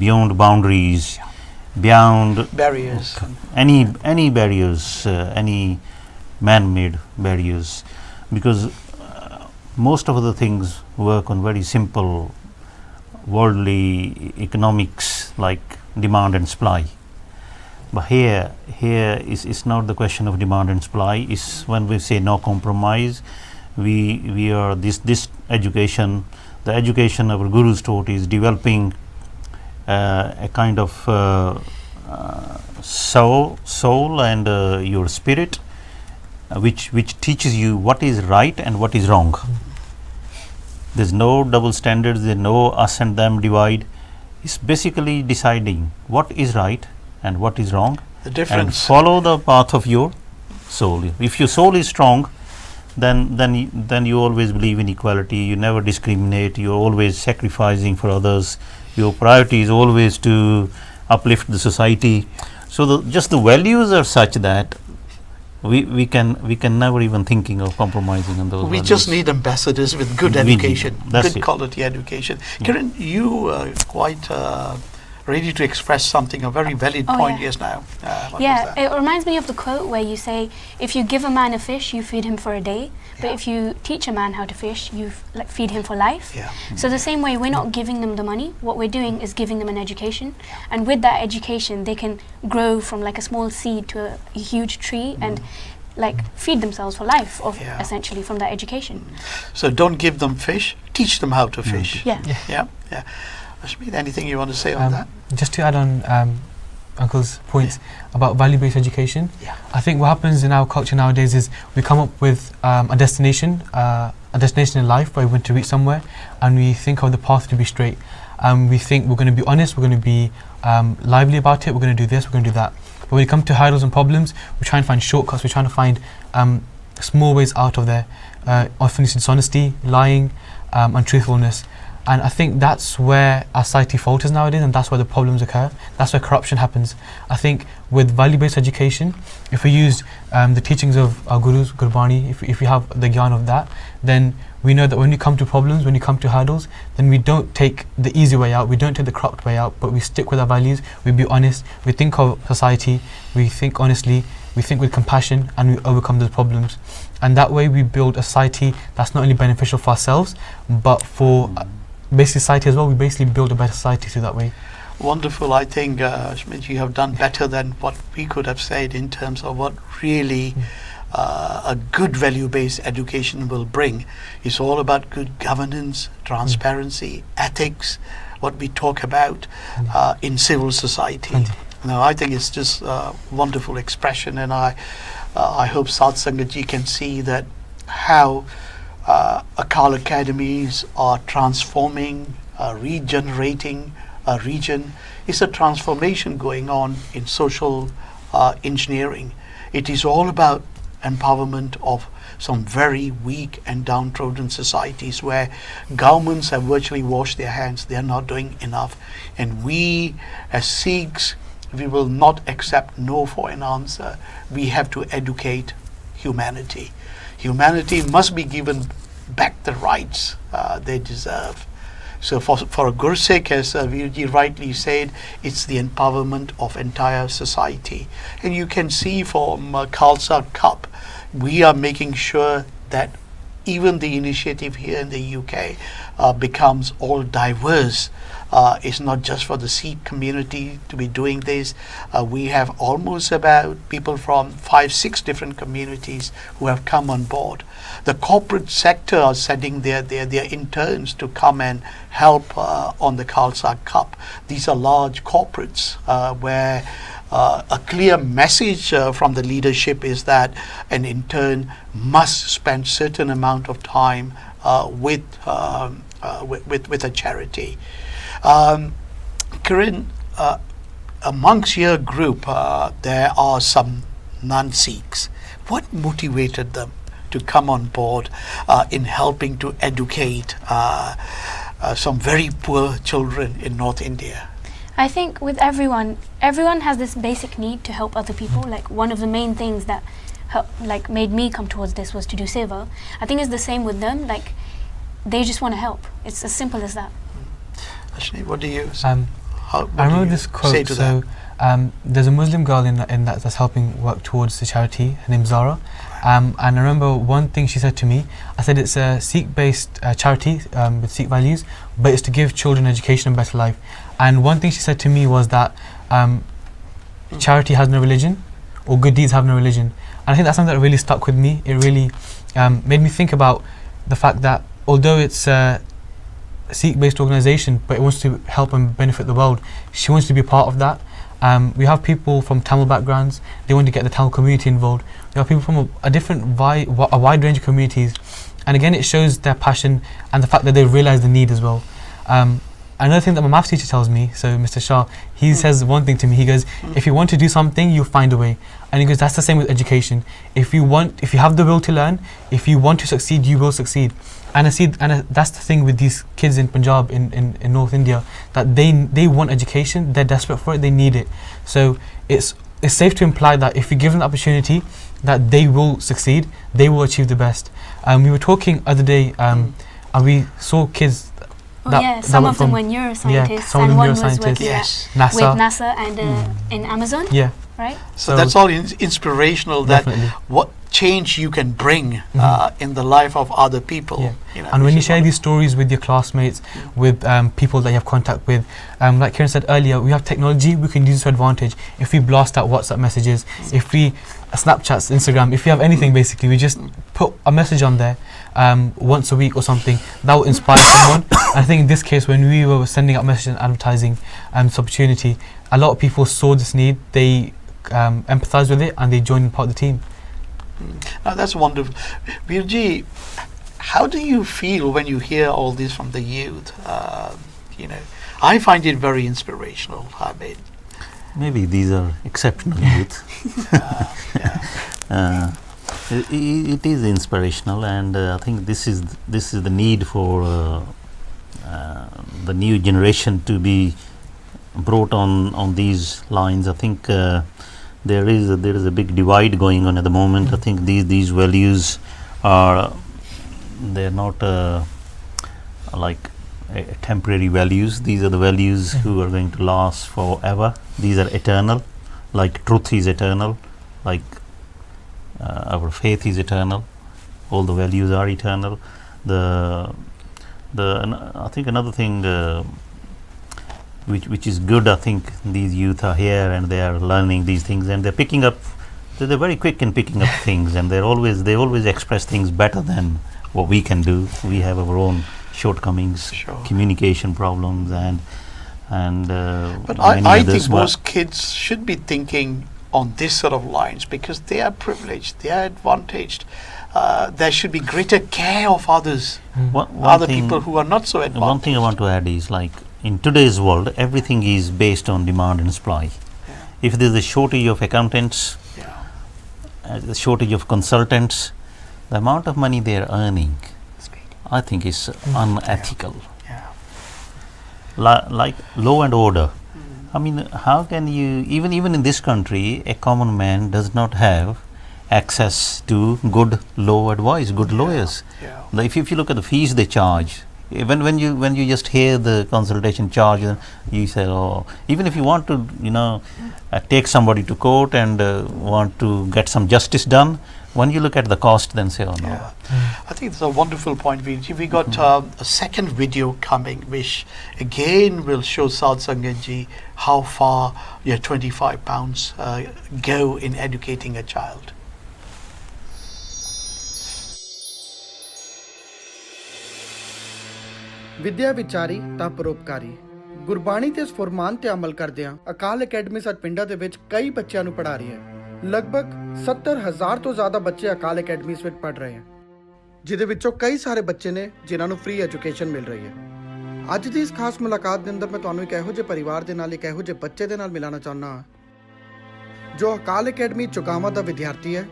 beyond boundaries, beyond barriers, any barriers, any man-made barriers, because most of the things work on very simple worldly economics like demand and supply. But here is not the question of demand and supply. Is when we say no compromise, we are this education, the education our gurus taught is developing a kind of soul and your spirit, which teaches you what is right and what is wrong. There's no double standards, there's no us and them divide. It's basically deciding what is right and what is wrong, the difference, and follow the path of your soul. If your soul is strong, then you always believe in equality, you never discriminate, you're always sacrificing for others, your priority is always to uplift the society. So just the values are such that we can never even thinking of compromising on those we values. just need ambassadors with good education, good it. quality education. Kiran, you quite ready to express something, a very valid point. Yeah. Yes, now. What was Yeah, that? it reminds me of the quote where you say, if you give a man a fish, you feed him for a day. But if you teach a man how to fish, you feed him for life. Yeah. So the same way, we're not giving them the money. What we're doing is giving them an education. And with that education, they can grow from like a small seed to a huge tree and like feed themselves for life, essentially, from that education. So don't give them fish, teach them how to fish. Yeah. Ashmeet, anything you want to say on that? Just to add on Uncle's points about value-based education, I think what happens in our culture nowadays is we come up with a destination in life where we want to reach somewhere, and we think of the path to be straight. We think we're going to be honest, we're going to be lively about it, we're going to do this, we're going to do that. But when it comes to hurdles and problems, we try and find shortcuts, we're trying to find small ways out of there. Often it's dishonesty, lying, untruthfulness. And I think that's where our society falters nowadays, and that's where the problems occur. That's where corruption happens. I think with value-based education, if we use the teachings of our gurus, Gurbani, if we have the gyan of that, then we know that when you come to problems, when you come to hurdles, then we don't take the easy way out, we don't take the corrupt way out, but we stick with our values, we be honest, we think of society, we think honestly, we think with compassion, and we overcome those problems. And that way we build a society that's not only beneficial for ourselves, but for basic society as well. We basically build a better society through that way. Wonderful. I think, Smith, you have done better than what we could have said in terms of what really a good value-based education will bring. It's all about good governance, transparency, ethics, what we talk about in civil society. Now, I think it's just a wonderful expression, and I hope Sat Sangat ji can see that how Akal academies are transforming, regenerating a region. It's a transformation going on in social engineering. It is all about empowerment of some very weak and downtrodden societies where governments have virtually washed their hands. They are not doing enough. And we as Sikhs, we will not accept no for an answer. We have to educate humanity. Humanity must be given back the rights they deserve. So for a Gursik, as Virji rightly said, it's the empowerment of entire society. And you can see from Khalsa Cup, we are making sure that even the initiative here in the UK becomes all diverse. It's not just for the Sikh community to be doing this. We have almost about people from 5-6 different communities who have come on board. The corporate sector are sending their interns to come and help on the Khalsa Cup. These are large corporates where a clear message from the leadership is that an intern must spend certain amount of time with a charity. Kiran, amongst your group, there are some non-Sikhs. What motivated them to come on board in helping to educate some very poor children in North India? I think with everyone has this basic need to help other people. Like one of the main things that made me come towards this was to do seva. I think it's the same with them. Like they just want to help. It's as simple as that. Ashni, what do you I remember this quote. So there's a Muslim girl in that's helping work towards the charity. Her name's Zara. And I remember one thing she said to me. I said it's a Sikh-based charity with Sikh values, but it's to give children education and better life. And one thing she said to me was that charity has no religion, or good deeds have no religion. And I think that's something that really stuck with me. It really made me think about the fact that although it's a Sikh-based organisation, but it wants to help and benefit the world, she wants to be part of that. We have people from Tamil backgrounds. They want to get the Tamil community involved. We have people from a wide range of communities, and again, it shows their passion and the fact that they realise the need as well. Another thing that my maths teacher tells me, so Mr. Shah, he says one thing to me. He goes, if you want to do something, you'll find a way. And he goes, that's the same with education. If you have the will to learn, if you want to succeed, you will succeed. And that's the thing with these kids in Punjab, in North India, that they want education, they're desperate for it, they need it. So it's safe to imply that if you give them the opportunity, that they will succeed, they will achieve the best. We were talking other day, and we saw kids. Some of them were neuroscientists, and one was working with NASA and in Amazon. Yeah. Right. So that's all inspirational. That what change you can bring in the life of other people. Yeah. And when you share these stories with your classmates, with people that you have contact with, like Kiran said earlier, we have technology, we can use it to advantage. If we blast out WhatsApp messages, if we Snapchats, Instagram, if you have anything, basically, we just put a message on there once a week or something that will inspire someone. I think in this case, when we were sending out messages and advertising this opportunity, a lot of people saw this need, they empathized with it, and they joined part of the team. Now that's wonderful. Virji, how do you feel when you hear all this from the youth? I find it very inspirational. Maybe these are exceptional youth. It is inspirational, and I think this is the need for the new generation to be brought on these lines. I think there is a big divide going on at the moment. I think these values are, they're not like temporary values. These are the values who are going to last forever. These are eternal, like truth is eternal, like our faith is eternal. All the values are eternal. I think another thing which is good, I think these youth are here and they are learning these things and they're picking up. They're very quick in picking up things, and they always express things better than what we can do. We have our own shortcomings, communication problems, and but I think most kids should be thinking on this sort of lines, because they are privileged, they are advantaged. There should be greater care of others, other people who are not so advantaged. One thing I want to add is, like, in today's world, everything is based on demand and supply. If there is a shortage of accountants, a shortage of consultants, the amount of money they are earning, I think, is unethical. Like law and order. I mean, how can you, even in this country, a common man does not have access to good law advice, good lawyers. If you look at the fees they charge, when you just hear the consultation charge, you say, oh, even if you want to, take somebody to court and want to get some justice done, when you look at the cost, then say, oh no. I think it's a wonderful point, Veerji. We got a second video coming, which again will show Sangat ji how far your £25 go in educating a child. ਵਿਦਿਆ ਵਿਚਾਰੀ ਤਾਂ ਪਰਉਪਕਾਰੀ। ਗੁਰਬਾਣੀ ਤੇ ਇਸ ਫਰਮਾਨ ਤੇ ਅਮਲ ਕਰਦਿਆਂ ਅਕਾਲ academy ਸਾਡੇ ਪਿੰਡਾਂ ਦੇ ਵਿੱਚ ਕਈ ਬੱਚਿਆਂ ਨੂੰ ਪੜ੍ਹਾ ਰਹੀ ਹੈ। ਲਗਭਗ 70,000 ਤੋਂ ਜ਼ਿਆਦਾ ਬੱਚੇ ਅਕਾਲ ਅਕੈਡਮੀ ਵਿੱਚ ਪੜ੍ਹ ਰਹੇ ਹਨ, ਜਿਹਦੇ ਵਿੱਚੋਂ ਕਈ ਸਾਰੇ ਬੱਚੇ ਨੇ ਜਿਨ੍ਹਾਂ ਨੂੰ ਫ੍ਰੀ ਐਜੂਕੇਸ਼ਨ ਮਿਲ ਰਹੀ ਹੈ। ਅੱਜ ਦੀ ਇਸ ਖਾਸ ਮੁਲਾਕਾਤ ਦੇ ਅੰਦਰ ਮੈਂ ਤੁਹਾਨੂੰ ਇੱਕ ਇਹੋ ਜਿਹੇ ਪਰਿਵਾਰ ਦੇ ਨਾਲ, ਇੱਕ ਇਹੋ ਜਿਹੇ ਬੱਚੇ ਦੇ ਨਾਲ ਮਿਲਾਉਣਾ ਚਾਹੁੰਦਾ ਹਾਂ ਜੋ ਅਕਾਲ ਅਕੈਡਮੀ ਚੁਕਾਵਾਂ ਦਾ ਵਿਦਿਆਰਥੀ ਹੈ।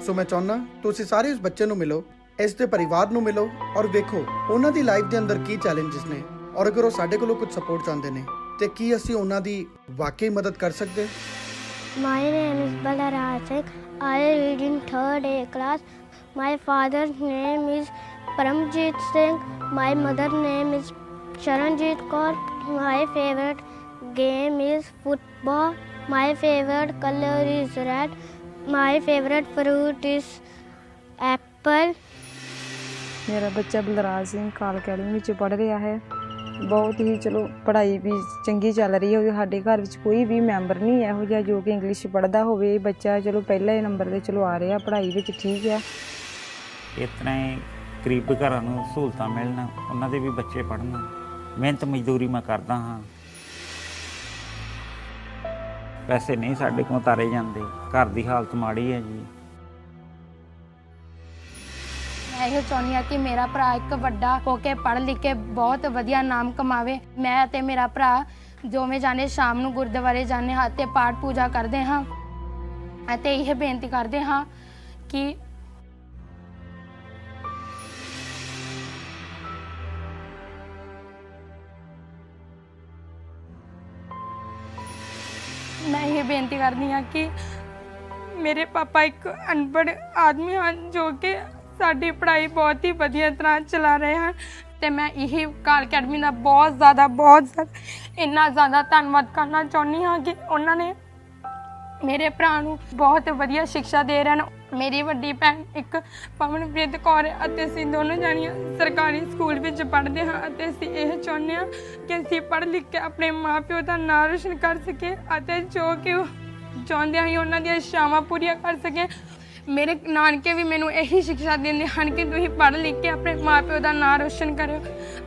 ਸੋ ਮੈਂ ਚਾਹੁੰਦਾ ਤੁਸੀਂ ਸਾਰੇ ਇਸ ਬੱਚੇ ਨੂੰ ਮਿਲੋ, ਇਸ ਦੇ ਪਰਿਵਾਰ ਨੂੰ ਮਿਲੋ ਔਰ ਵੇਖੋ ਉਹਨਾਂ ਦੀ ਲਾਈਫ ਦੇ ਅੰਦਰ ਕੀ ਚੈਲੰਜਸ ਨੇ, ਔਰ ਅਗਰ ਉਹ ਸਾਡੇ ਕੋਲੋਂ ਕੁਝ ਸਪੋਰਟ ਚਾਹੁੰਦੇ ਨੇ ਤੇ ਕੀ ਅਸੀਂ ਉਹਨਾਂ ਦੀ ਵਾਕਈ ਮਦਦ ਕਰ ਸਕਦੇ। My name is Balaraj Singh. I read in 3rd A class. My father's name is Paramjit Singh. My mother's name is Charanjit Kaur. My favorite game is football. My favorite color is red. My favorite fruit is apple. ਮੇਰਾ ਬੱਚਾ ਬਲਰਾਜ ਸਿੰਘ ਅਕਾਲ academy ਵਿੱਚ ਪੜ੍ਹ ਰਿਹਾ ਹੈ। ਬਹੁਤ ਹੀ ਚਲੋ ਪੜ੍ਹਾਈ ਵੀ ਚੰਗੀ ਚੱਲ ਰਹੀ ਹੈ। ਸਾਡੇ ਘਰ ਵਿੱਚ ਕੋਈ ਵੀ ਮੈਂਬਰ ਨਹੀਂ ਇਹੋ ਜਿਹਾ ਜੋ ਕਿ ਇੰਗਲਿਸ਼ ਪੜ੍ਹਦਾ ਹੋਵੇ। ਬੱਚਾ ਚਲੋ ਪਹਿਲੇ ਨੰਬਰ 'ਤੇ ਚਲੋ ਆ ਰਿਹਾ, ਪੜ੍ਹਾਈ ਵਿੱਚ ਠੀਕ ਹੈ। ਇਸ ਤਰ੍ਹਾਂ ਹੀ ਗਰੀਬ ਘਰਾਂ ਨੂੰ ਸਹੂਲਤਾਂ ਮਿਲਣ, ਉਹਨਾਂ ਦੇ ਵੀ ਬੱਚੇ ਪੜ੍ਹਨ। ਮਿਹਨਤ ਮਜ਼ਦੂਰੀ ਮੈਂ ਕਰਦਾ ਹਾਂ, ਪੈਸੇ ਨਹੀਂ ਸਾਡੇ ਕੋਲ ਉਤਾਰੇ ਜਾਂਦੇ, ਘਰ ਦੀ ਹਾਲਤ ਮਾੜੀ ਹੈ ਜੀ। ਮੈਂ ਇਹ ਚਾਹੁੰਦੀ ਹਾਂ ਕਿ ਮੇਰਾ ਭਰਾ ਇੱਕ ਵੱਡਾ ਹੋ ਕੇ ਪੜ੍ਹ ਲਿਖ ਕੇ ਬਹੁਤ ਵਧੀਆ ਨਾਮ ਕਮਾਵੇ। ਮੈਂ ਅਤੇ ਮੇਰਾ ਭਰਾ ਦੋਵੇਂ ਜਾਣੇ ਸ਼ਾਮ ਨੂੰ ਗੁਰਦੁਆਰੇ ਜਾਂਦੇ ਹਾਂ ਅਤੇ ਪਾਠ ਪੂਜਾ ਕਰਦੇ ਹਾਂ ਅਤੇ ਇਹ ਬੇਨਤੀ ਕਰਦੇ ਹਾਂ ਕਿ ਮੈਂ ਇਹ ਬੇਨਤੀ ਕਰਦੀ ਹਾਂ ਕਿ ਮੇਰੇ ਪਾਪਾ ਇੱਕ ਅਨਪੜ੍ਹ ਆਦਮੀ ਹਨ ਜੋ ਕਿ ਸਾਡੀ ਪੜ੍ਹਾਈ ਬਹੁਤ ਹੀ ਵਧੀਆ ਤਰ੍ਹਾਂ ਚਲਾ ਰਹੇ ਹਨ ਅਤੇ ਮੈਂ ਇਹ ਅਕਾਲ ਅਕੈਡਮੀ ਦਾ ਬਹੁਤ ਇੰਨਾ ਜ਼ਿਆਦਾ ਧੰਨਵਾਦ ਕਰਨਾ ਚਾਹੁੰਦੀ ਹਾਂ ਕਿ ਉਹਨਾਂ ਨੇ ਮੇਰੇ ਭਰਾ ਨੂੰ ਬਹੁਤ ਵਧੀਆ ਸਿੱਖਿਆ ਦੇ ਰਹੇ ਹਨ। ਮੇਰੀ ਵੱਡੀ ਭੈਣ ਇੱਕ ਪਵਨਪ੍ਰੀਤ ਕੌਰ ਅਤੇ ਅਸੀਂ ਦੋਨੋਂ ਜਾਣੀਆਂ ਸਰਕਾਰੀ ਸਕੂਲ ਵਿੱਚ ਪੜ੍ਹਦੇ ਹਾਂ ਅਤੇ ਅਸੀਂ ਇਹ ਚਾਹੁੰਦੇ ਹਾਂ ਕਿ ਅਸੀਂ ਪੜ੍ਹ ਲਿਖ ਕੇ ਆਪਣੇ ਮਾਂ ਪਿਓ ਦਾ ਨਾਂ ਰੋਸ਼ਨ ਕਰ ਸਕੀਏ ਅਤੇ ਜੋ ਕਿ ਉਹ ਚਾਹੁੰਦੇ ਹਾਂ ਉਹਨਾਂ ਦੀਆਂ ਇੱਛਾਵਾਂ ਪੂਰੀਆਂ ਕਰ ਸਕੀਏ। ਮੇਰੇ ਨਾਨਕੇ ਵੀ ਮੈਨੂੰ ਇਹੀ ਸਿੱਖਿਆ ਦਿੰਦੇ ਹਨ ਕਿ ਤੁਸੀਂ ਪੜ੍ਹ ਲਿਖ ਕੇ ਆਪਣੇ ਮਾਂ ਪਿਓ ਦਾ ਨਾਂ ਰੋਸ਼ਨ ਕਰਿਓ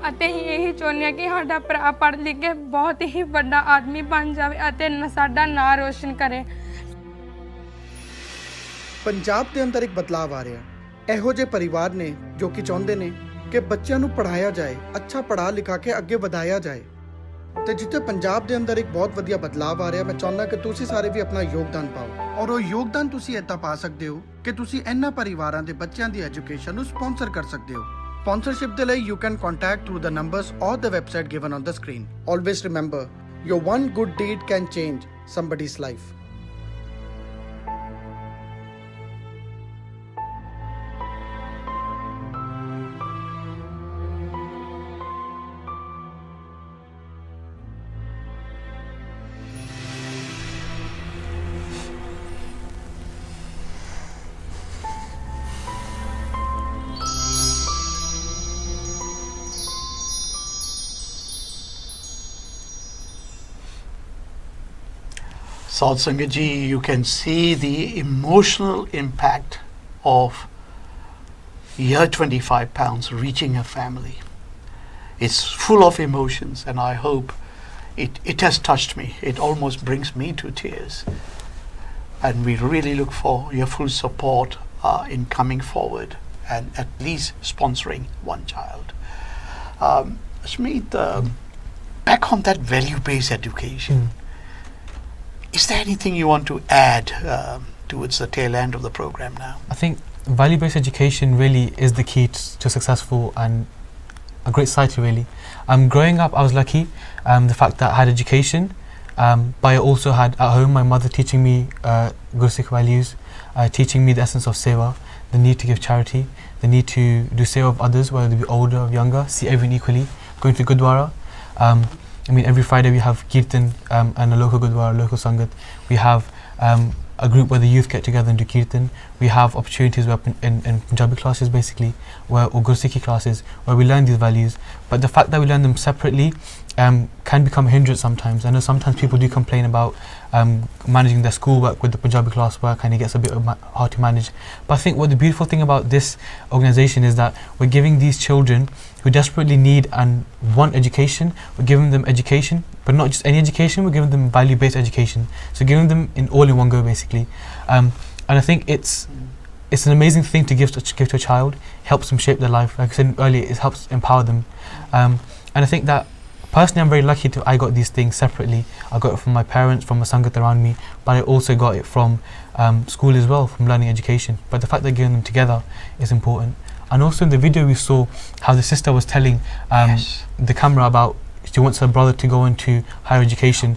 ਅਤੇ ਅਸੀਂ ਇਹੀ ਚਾਹੁੰਦੇ ਹਾਂ ਕਿ ਸਾਡਾ ਭਰਾ ਪੜ੍ਹ ਲਿਖ ਕੇ ਬਹੁਤ ਹੀ ਵੱਡਾ ਆਦਮੀ ਬਣ ਜਾਵੇ ਅਤੇ ਸਾਡਾ ਨਾਂ ਰੋਸ਼ਨ ਕਰੇ। ਪੰਜਾਬ ਦੇ ਅੰਦਰ ਇੱਕ ਬਦਲਾਅ ਆ ਰਿਹਾ। ਇਹੋ ਜਿਹੇ ਪਰਿਵਾਰ ਨੇ ਜੋ ਕਿ ਚਾਹੁੰਦੇ ਨੇ ਕਿ ਬੱਚਿਆਂ ਨੂੰ ਪੜ੍ਹਾਇਆ ਜਾਏ, ਅੱਛਾ ਪੜ੍ਹਾ ਲਿਖਾ ਕੇ ਅੱਗੇ ਵਧਾਇਆ ਜਾਏ। ਤੇ ਜਿੱਥੇ ਪੰਜਾਬ ਦੇ ਅੰਦਰ ਇੱਕ ਬਹੁਤ ਵਧੀਆ ਬਦਲਾਅ ਆ ਰਿਹਾ, ਮੈਂ ਚਾਹੁੰਦਾ ਕਿ ਤੁਸੀਂ ਸਾਰੇ ਵੀ ਆਪਣਾ ਯੋਗਦਾਨ ਪਾਓ ਔਰ ਉਹ ਯੋਗਦਾਨ ਤੁਸੀਂ ਇੱਦਾਂ ਪਾ ਸਕਦੇ ਹੋ ਕਿ ਤੁਸੀਂ ਇਹਨਾਂ ਪਰਿਵਾਰਾਂ ਦੇ ਬੱਚਿਆਂ ਦੀ ਐਜੂਕੇਸ਼ਨ ਨੂੰ ਸਪਾਂਸਰ ਕਰ ਸਕਦੇ ਹੋ। Sponsorship ਦੇ ਲਈ you can contact through the numbers or the website given on the screen. Always remember, your one good deed can change somebody's life. Saad Sangat ji, you can see the emotional impact of year 25 pounds reaching a family. It's full of emotions, and I hope it has touched me. It almost brings me to tears. And we really look for your full support in coming forward and at least sponsoring one child. Ashmeet, back on that value-based education, is there anything you want to add towards the tail end of the program now? I think value-based education really is the key to successful and a great society, really. Growing up, I was lucky, the fact that I had education, but I also had at home my mother teaching me good Sikh values, teaching me the essence of seva, the need to give charity, the need to do seva of others, whether they be older or younger, see everyone equally, going to Gurdwara. I mean, every Friday we have Kirtan and a local Gurdwara, local Sangat. We have a group where the youth get together and do Kirtan. We have opportunities where in Punjabi classes, basically, or Gursikhi classes, where we learn these values. But the fact that we learn them separately can become a hindrance sometimes. I know sometimes people do complain about managing their schoolwork with the Punjabi classwork, and it gets a bit hard to manage. But I think what the beautiful thing about this organisation is that we're giving these children who desperately need and want education, we're giving them education, but not just any education, we're giving them value-based education. So giving them all in one go, basically. And I think it's an amazing thing to give to a child. Helps them shape their life. Like I said earlier, it helps empower them. And I think that personally, I'm very lucky I got these things separately. I got it from my parents, from a Sangat around me, but I also got it from school as well, from learning education. But the fact that giving them together is important. And also in the video we saw how the sister was telling the camera about she wants her brother to go into higher education.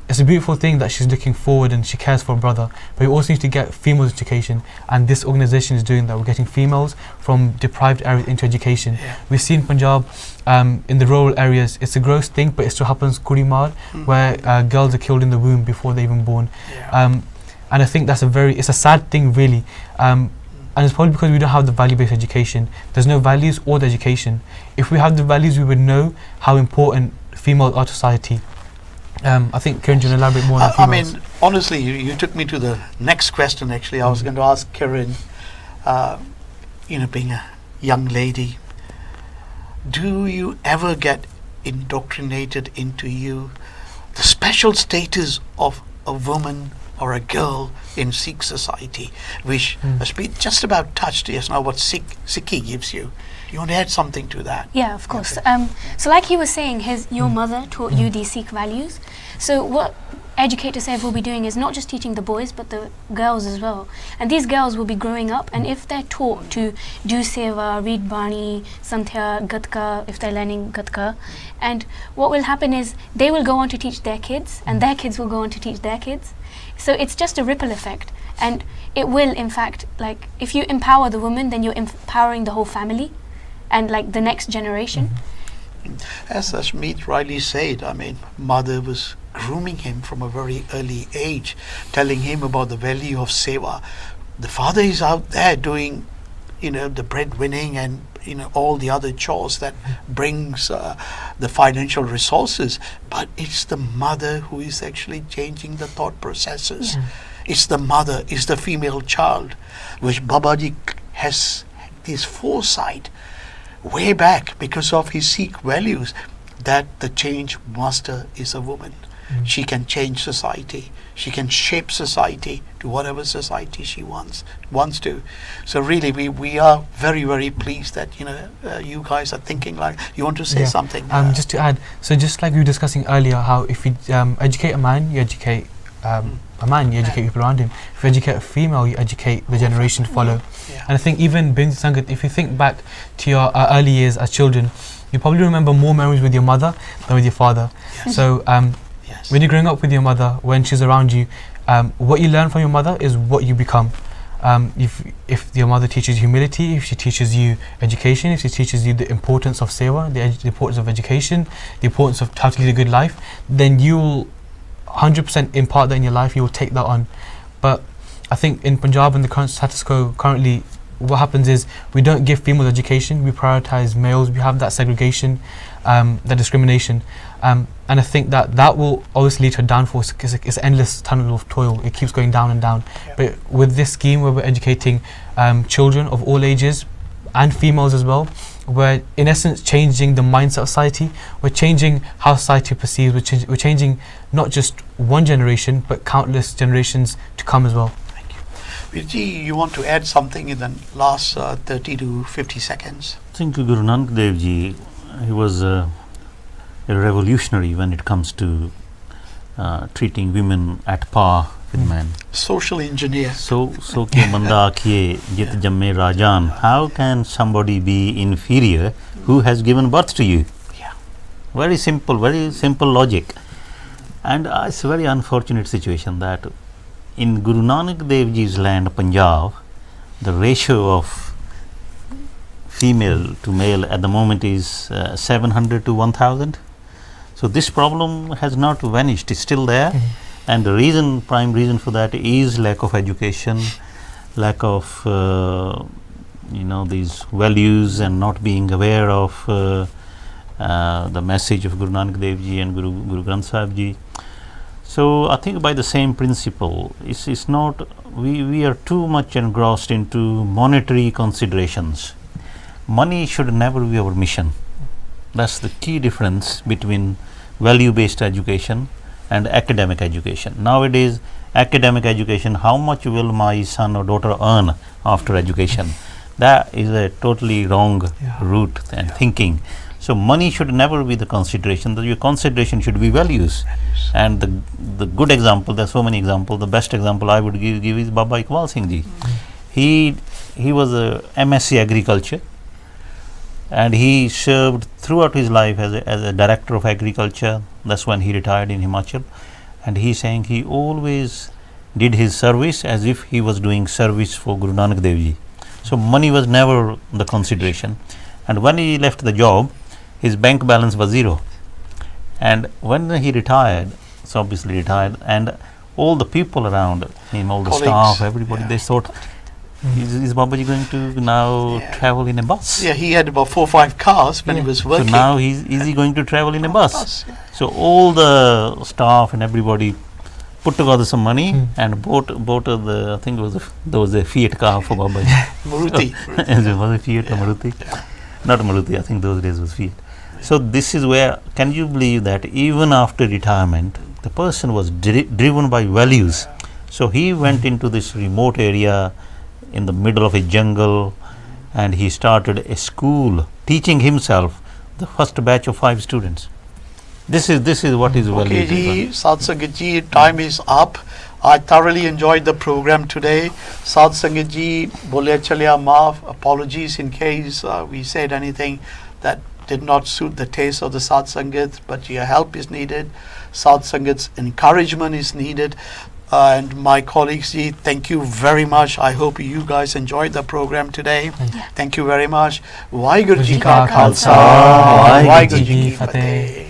It's a beautiful thing that she's looking forward and she cares for her brother, but we also need to get female education, and this organisation is doing that. We're getting females from deprived areas into education. We see in Punjab, in the rural areas, it's a gross thing, but it still happens, Kuri Maar, where girls are killed in the womb before they're even born. And I think it's a sad thing, really. And it's probably because we don't have the value-based education. There's no values or the education. If we had the values, we would know how important females are to society. I think Kiran, do you want to elaborate more on females? I mean, honestly, you took me to the next question, actually. I was going to ask Kiran, being a young lady, do you ever get indoctrinated into you the special status of a woman or a girl in Sikh society, which has been just about touched just now, what Sikhi gives you? You want to add something to that? Yeah, of course. So like he was saying, your mother taught you these Sikh values. So what Educate to Save will be doing is not just teaching the boys, but the girls as well. And these girls will be growing up, and if they're taught to do seva, read Bani, Santhya, Gatka, if they're learning Gatka, and what will happen is they will go on to teach their kids, and their kids will go on to teach their kids. So it's just a ripple effect, and it will, in fact, like, if you empower the woman, then you're empowering the whole family and like the next generation. As Ashmeet rightly said, I mean, mother was grooming him from a very early age, telling him about the value of seva. The father is out there doing, the breadwinning and all the other chores that brings the financial resources, but it's the mother who is actually changing the thought processes. It's the mother, it's the female child, which Babaji has this foresight way back because of his Sikh values, that the change master is a woman. She can change society. She can shape society to whatever society she wants to. So really, we are very, very pleased that you guys are thinking like. You want to say something? Just to add, so just like we were discussing earlier, how if you educate a man, you educate a man, you educate people around him. If you educate a female, you educate the generation to follow. And I think even being Sangat, if you think back to your early years as children, you probably remember more memories with your mother than with your father. So when you're growing up with your mother, when she's around you, what you learn from your mother is what you become. If your mother teaches humility, if she teaches you education, if she teaches you the importance of seva, the importance of education, the importance of how to lead a good life, then you'll 100% impart that in your life. You will take that on. But I think in Punjab, in the current status quo currently, what happens is we don't give females education, we prioritize males, we have that segregation, that discrimination, and I think that will obviously lead to a downfall. It's an endless tunnel of toil, it keeps going down and down. But with this scheme where we're educating children of all ages and females as well, we're in essence changing the mindset of society, we're changing how society perceives, we're changing not just one generation but countless generations to come as well. Virji, you want to add something in the last 30 to 50 seconds? I think Guru Nanak Dev Ji, he was a revolutionary when it comes to treating women at par with men. Social engineer. So ke manda akhiye jit jamme rajan. How can somebody be inferior who has given birth to you? Very simple logic. And it's a very unfortunate situation that in Guru Nanak Dev Ji's land, Punjab, the ratio of female to male at the moment is 700 to 1000. So this problem has not vanished, it's still there. And the prime reason for that is lack of education, lack of these values, and not being aware of the message of Guru Nanak Dev Ji and Guru Granth Sahib Ji. So I think by the same principle, it's not, we are too much engrossed into monetary considerations. Money should never be our mission. That's the key difference between value-based education and academic education. Nowadays, academic education, how much will my son or daughter earn after education? That is a totally wrong route and thinking. So money should never be the consideration. Your consideration should be values. And the good example, there's so many examples. The best example I would give is Baba Iqbal Singh Ji. He was a MSc Agriculture, and he served throughout his life as a director of agriculture. That's when he retired in Himachal. And he's saying he always did his service as if he was doing service for Guru Nanak Dev Ji. So money was never the consideration. And when he left the job, his bank balance was zero. And when he retired, so obviously retired, and all the people around him, all the staff, everybody, they thought, is Babaji going to now travel in a bus? Yeah, he had about 4 or 5 cars when he was working. So now is he going to travel in a bus? So all the staff and everybody put together some money and bought I think there was a Fiat car for Babaji. Maruti. It was a Fiat or Maruti? Not Maruti, I think those days was Fiat. So this is where, can you believe that even after retirement, the person was driven by values. So he went into this remote area in the middle of a jungle, and he started a school teaching himself, the first batch of 5 students. This is what is value. Okay ji, Sadh Sangat ji, time is up. I thoroughly enjoyed the program today. Sadh Sangat ji, bole chalya maaf, apologies in case we said anything that did not suit the taste of the Sadh Sangat, but your help is needed. Sadh Sangat's encouragement is needed. And my colleagues, ji, thank you very much. I hope you guys enjoyed the program today. Thank you very much. Waheguru ji ka Khalsa, Waheguru ji ki Fateh.